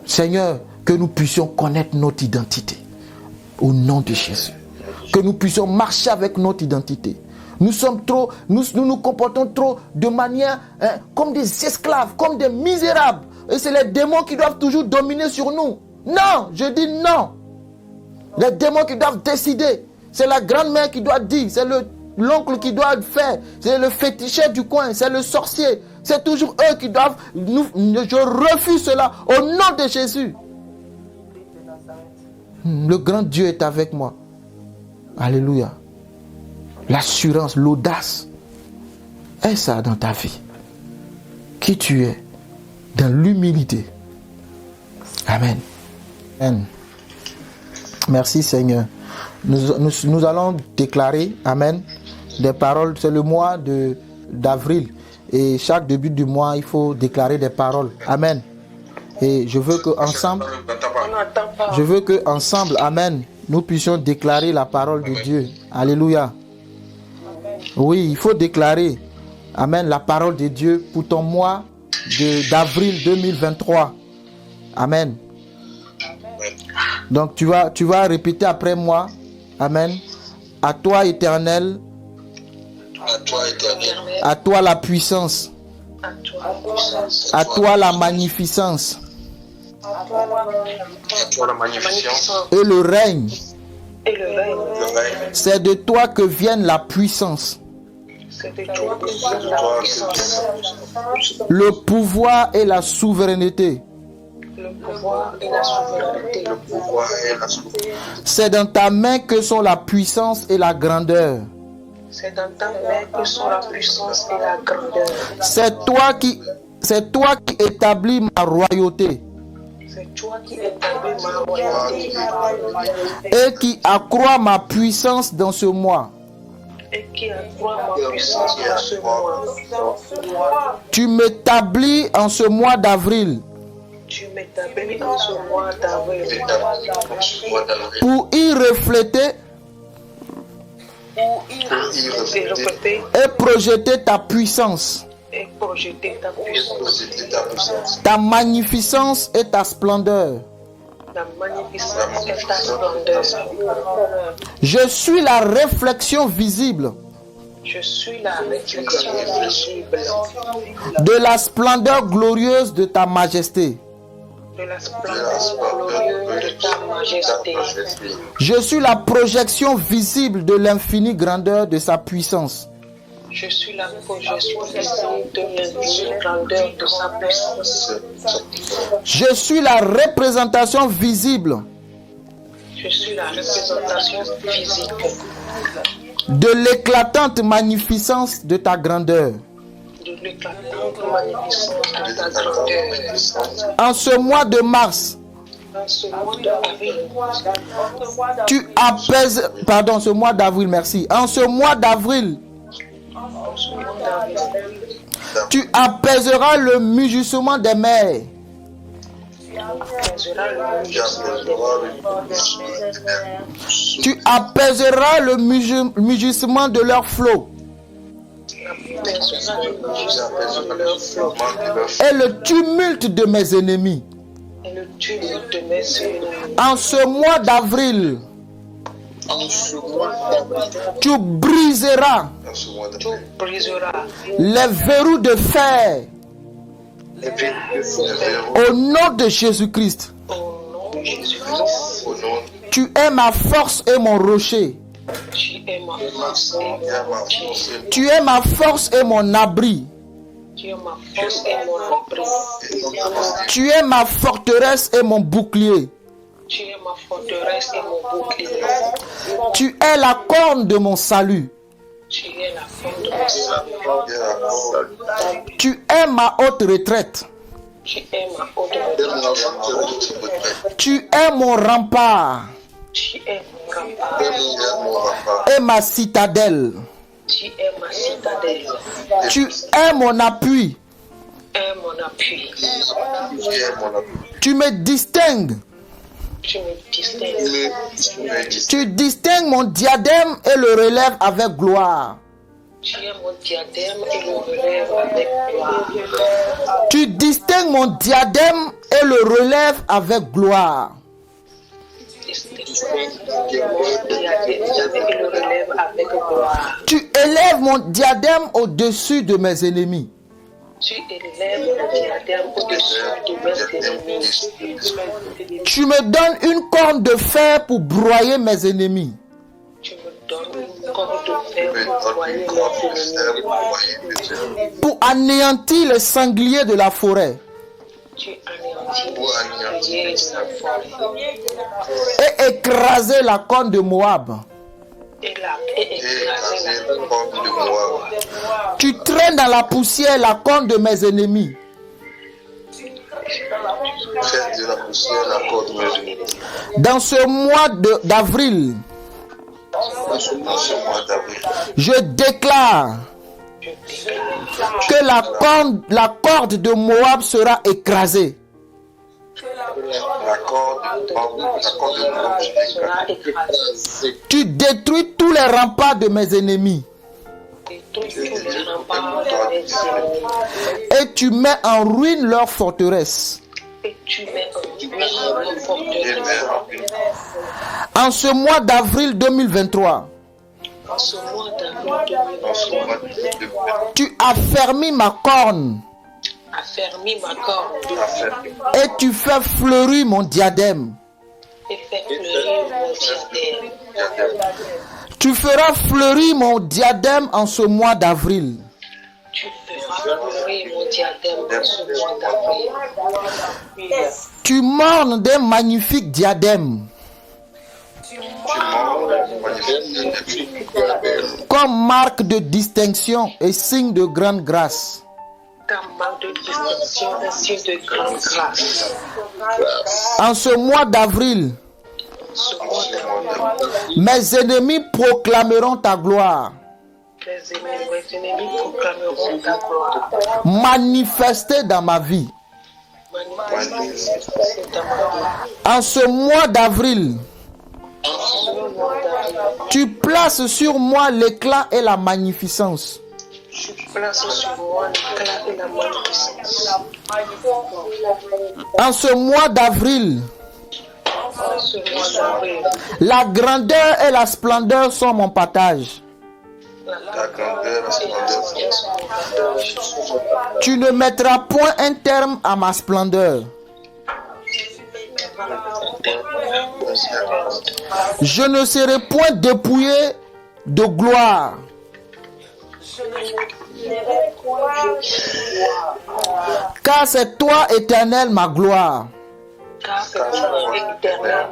Seigneur, que nous puissions connaître notre identité au nom de Jésus. Que nous puissions marcher avec notre identité. Nous sommes trop, nous comportons trop de manière comme des esclaves, comme des misérables. Et c'est les démons qui doivent toujours dominer sur nous. Non, je dis non. Les démons qui doivent décider. C'est la grand-mère qui doit dire. C'est l'oncle qui doit faire. C'est le féticheur du coin. C'est le sorcier. C'est toujours eux qui doivent. Je refuse cela au nom de Jésus. Le grand Dieu est avec moi. Alléluia. L'assurance, l'audace. Est ça dans ta vie? Qui tu es? Dans l'humilité. Amen. Amen. Merci Seigneur. Nous allons déclarer, Amen, des paroles. C'est le mois d'avril. Et chaque début du mois, il faut déclarer des paroles. Amen. Et je veux que ensemble, Amen, nous puissions déclarer la parole de Dieu. Alléluia. Oui, il faut déclarer, Amen, la parole de Dieu pour ton mois d'avril 2023. Amen. Donc tu vas répéter après moi. Amen. À toi, Éternel. À toi la puissance. À toi la magnificence. Et le règne. C'est de toi que vienne la puissance. Le pouvoir et la souveraineté. C'est dans ta main que sont la puissance et la grandeur. C'est dans ta main que sont la puissance et la grandeur. C'est toi qui établis ma royauté. C'est toi qui établis ma royauté et qui accroît ma puissance dans ce mois. et qui accroît ma puissance dans ce mois. Tu m'établis en ce mois d'avril Tu m'établis en ce mois d'avril pour y refléter et projeter ta puissance, et projeter ta puissance, ta magnificence et ta splendeur. ta magnificence et ta splendeur. Je suis la réflexion visible Je suis la réflexion visible de la splendeur glorieuse de ta majesté. de la splendeur glorieuse de ta majesté. Je suis la projection visible de l'infinie grandeur de sa puissance. Je suis la projection visible de l'infinie grandeur de sa puissance. Je suis la représentation visible Je suis la représentation physique de l'éclatante magnificence de ta grandeur. de l'éclatante magnificence de ta grandeur. En ce mois de mars, Dans ce mois d'avril, tu apaises, pardon, ce mois d'avril, merci. En ce mois d'avril, dans ce mois d'avril, tu apaiseras le mugissement des mers. apaisera le mugissement des mers. Tu apaiseras le mugissement de leurs flots Apaisera le mugissement de leurs flots et le tumulte de mes ennemis. et le tumulte de mes ennemis. En ce mois d'avril, En ce mois d'avril, tu briseras tu briseras les verrous de fer les verrous de fer au nom de Jésus-Christ. au nom de Jésus-Christ. Tu es ma force et mon rocher. Tu es ma force et mon rocher. Tu es ma force et mon abri. Tu es ma force et mon abri. Tu es ma forteresse et mon bouclier. Tu es ma forteresse et mon bouclier. Tu es la corne de mon salut. Tu es la forteresse et mon salut. Tu es ma haute retraite. Tu es ma haute retraite. Tu es mon rempart Tu es mon rempart. et ma citadelle. Tu es ma citadelle. Tu es mon appui. Tu es mon appui. Tu me distingues. Tu me distingues. Tu distingues mon diadème et le relèves avec gloire. Tu es mon diadème et le relève avec gloire. Tu distingues mon diadème et le relèves avec gloire. Mon diadème et le relève avec gloire. Tu élèves mon diadème au-dessus de mes ennemis. Tu élèves mon diadème au-dessus de mes ennemis. Tu me donnes une corne de fer pour broyer mes ennemis. Tu me donnes une corde de fer pour broyer mes ennemis. Pour anéantir les sangliers de la forêt. Tu anéantis les sangliers de la forêt. Et écraser la corne de Moab. Et écraser la corde de Moab. Tu traînes dans la poussière la corne de mes ennemis. Dans ce mois d'avril, je déclare que la corde de Moab sera écrasée. Tu détruis tous les remparts de mes ennemis. Et tu mets en ruine leur forteresse. En ce mois d'avril 2023, tu affermis ma corne. Et tu fais fleurir mon diadème. Tu feras fleurir mon diadème en ce mois d'avril. Tu m'ornes d'un magnifique diadème. Comme marque de distinction et signe de grande grâce. En ce mois d'avril, mes ennemis proclameront ta gloire. Mes ennemis proclameront ta gloire. Manifestée dans ma vie. Manifestée dans ma vie. En ce mois d'avril, En ce mois d'avril, tu places sur moi l'éclat et la magnificence. tu places sur moi l'éclat et la magnificence. En ce mois d'avril, En ce mois d'avril, la grandeur et la splendeur sont mon partage. la grandeur et la splendeur sont mon partage. Tu ne mettras point un terme à ma splendeur. Je ne serai point dépouillé de gloire. Car c'est toi, Éternel, ma gloire. Car c'est toi, éternel.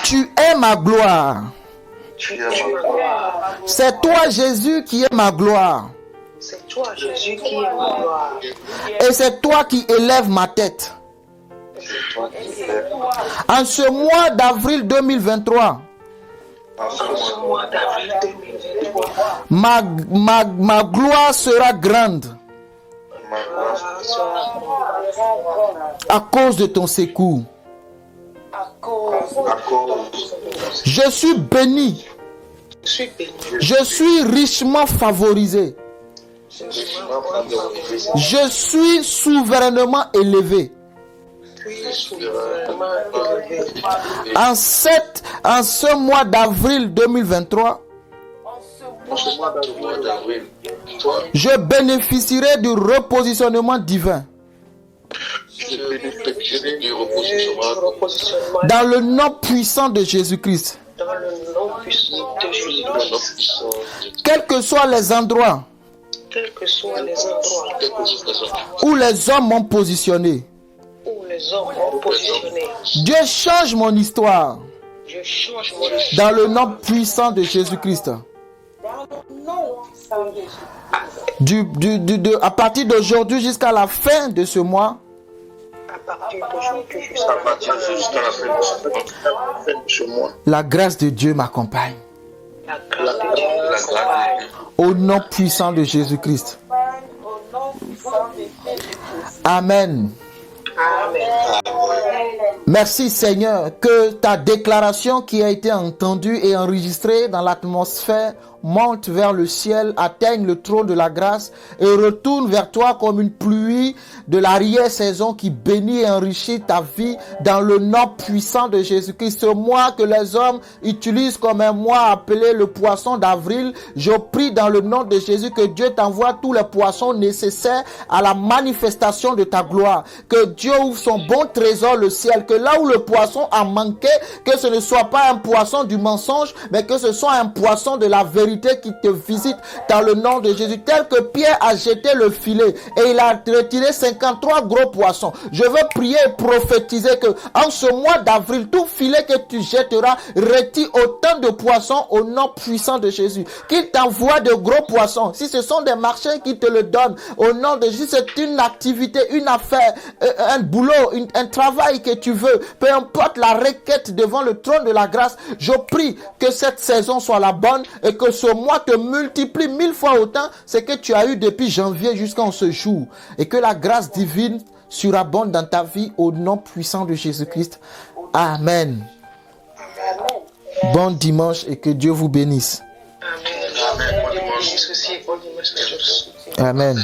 Tu es ma gloire. Tu es ma gloire. C'est toi, Jésus, qui est ma gloire. C'est toi, Jésus, qui est ma gloire. Et c'est toi qui élèves ma tête. C'est toi qui es. En ce mois d'avril 2023, En ce mois d'avril 2023, ma gloire sera grande ma gloire sera à cause de ton secours. à cause. Je suis béni. Je suis béni. Je suis richement favorisé. Je suis souverainement élevé. Je suis souverainement élevé. En ce mois d'avril 2023, En ce mois d'avril, je bénéficierai du repositionnement divin je bénéficierai du repositionnement dans le nom puissant de Jésus-Christ. dans le nom puissant de Jésus-Christ. Quels que soient les endroits Quels que soient les endroits où les hommes m'ont positionné, où les hommes ont positionné, Dieu change mon histoire je change mon histoire dans le nom puissant de Jésus-Christ. À partir d'aujourd'hui jusqu'à la fin de ce mois, à partir d'aujourd'hui jusqu'à la fin de ce mois. la grâce de Dieu m'accompagne. La grâce de Dieu m'accompagne. Au nom puissant de Jésus-Christ. Amen. Amen. Merci Seigneur que ta déclaration qui a été entendue et enregistrée dans l'atmosphère monte vers le ciel, atteigne le trône de la grâce et retourne vers toi comme une pluie de l'arrière-saison qui bénit et enrichit ta vie dans le nom puissant de Jésus-Christ. Ce mois que les hommes utilisent comme un mois appelé le poisson d'avril, je prie dans le nom de Jésus que Dieu t'envoie tous les poissons nécessaires à la manifestation de ta gloire. Que Dieu ouvre son bon trésor, le ciel, que là où le poisson a manqué, que ce ne soit pas un poisson du mensonge, mais que ce soit un poisson de la vérité qui te visite dans le nom de Jésus. Tel que Pierre a jeté le filet et il a retiré 53 gros poissons. Je veux prier et prophétiser que en ce mois d'avril, tout filet que tu jetteras retire autant de poissons au nom puissant de Jésus. Qu'il t'envoie de gros poissons. Si ce sont des marchés qui te le donnent, au nom de Jésus, c'est une activité, une affaire, un boulot, un travail que tu veux, peu importe la requête devant le trône de la grâce, je prie que cette saison soit la bonne et que ce mois te multiplie 1000 fois autant ce que tu as eu depuis janvier jusqu'en ce jour et que la grâce divine surabonde dans ta vie au nom puissant de Jésus-Christ. Amen. Bon dimanche et que Dieu vous bénisse. Amen. Bon dimanche aussi. Bon dimanche à tous. Amen.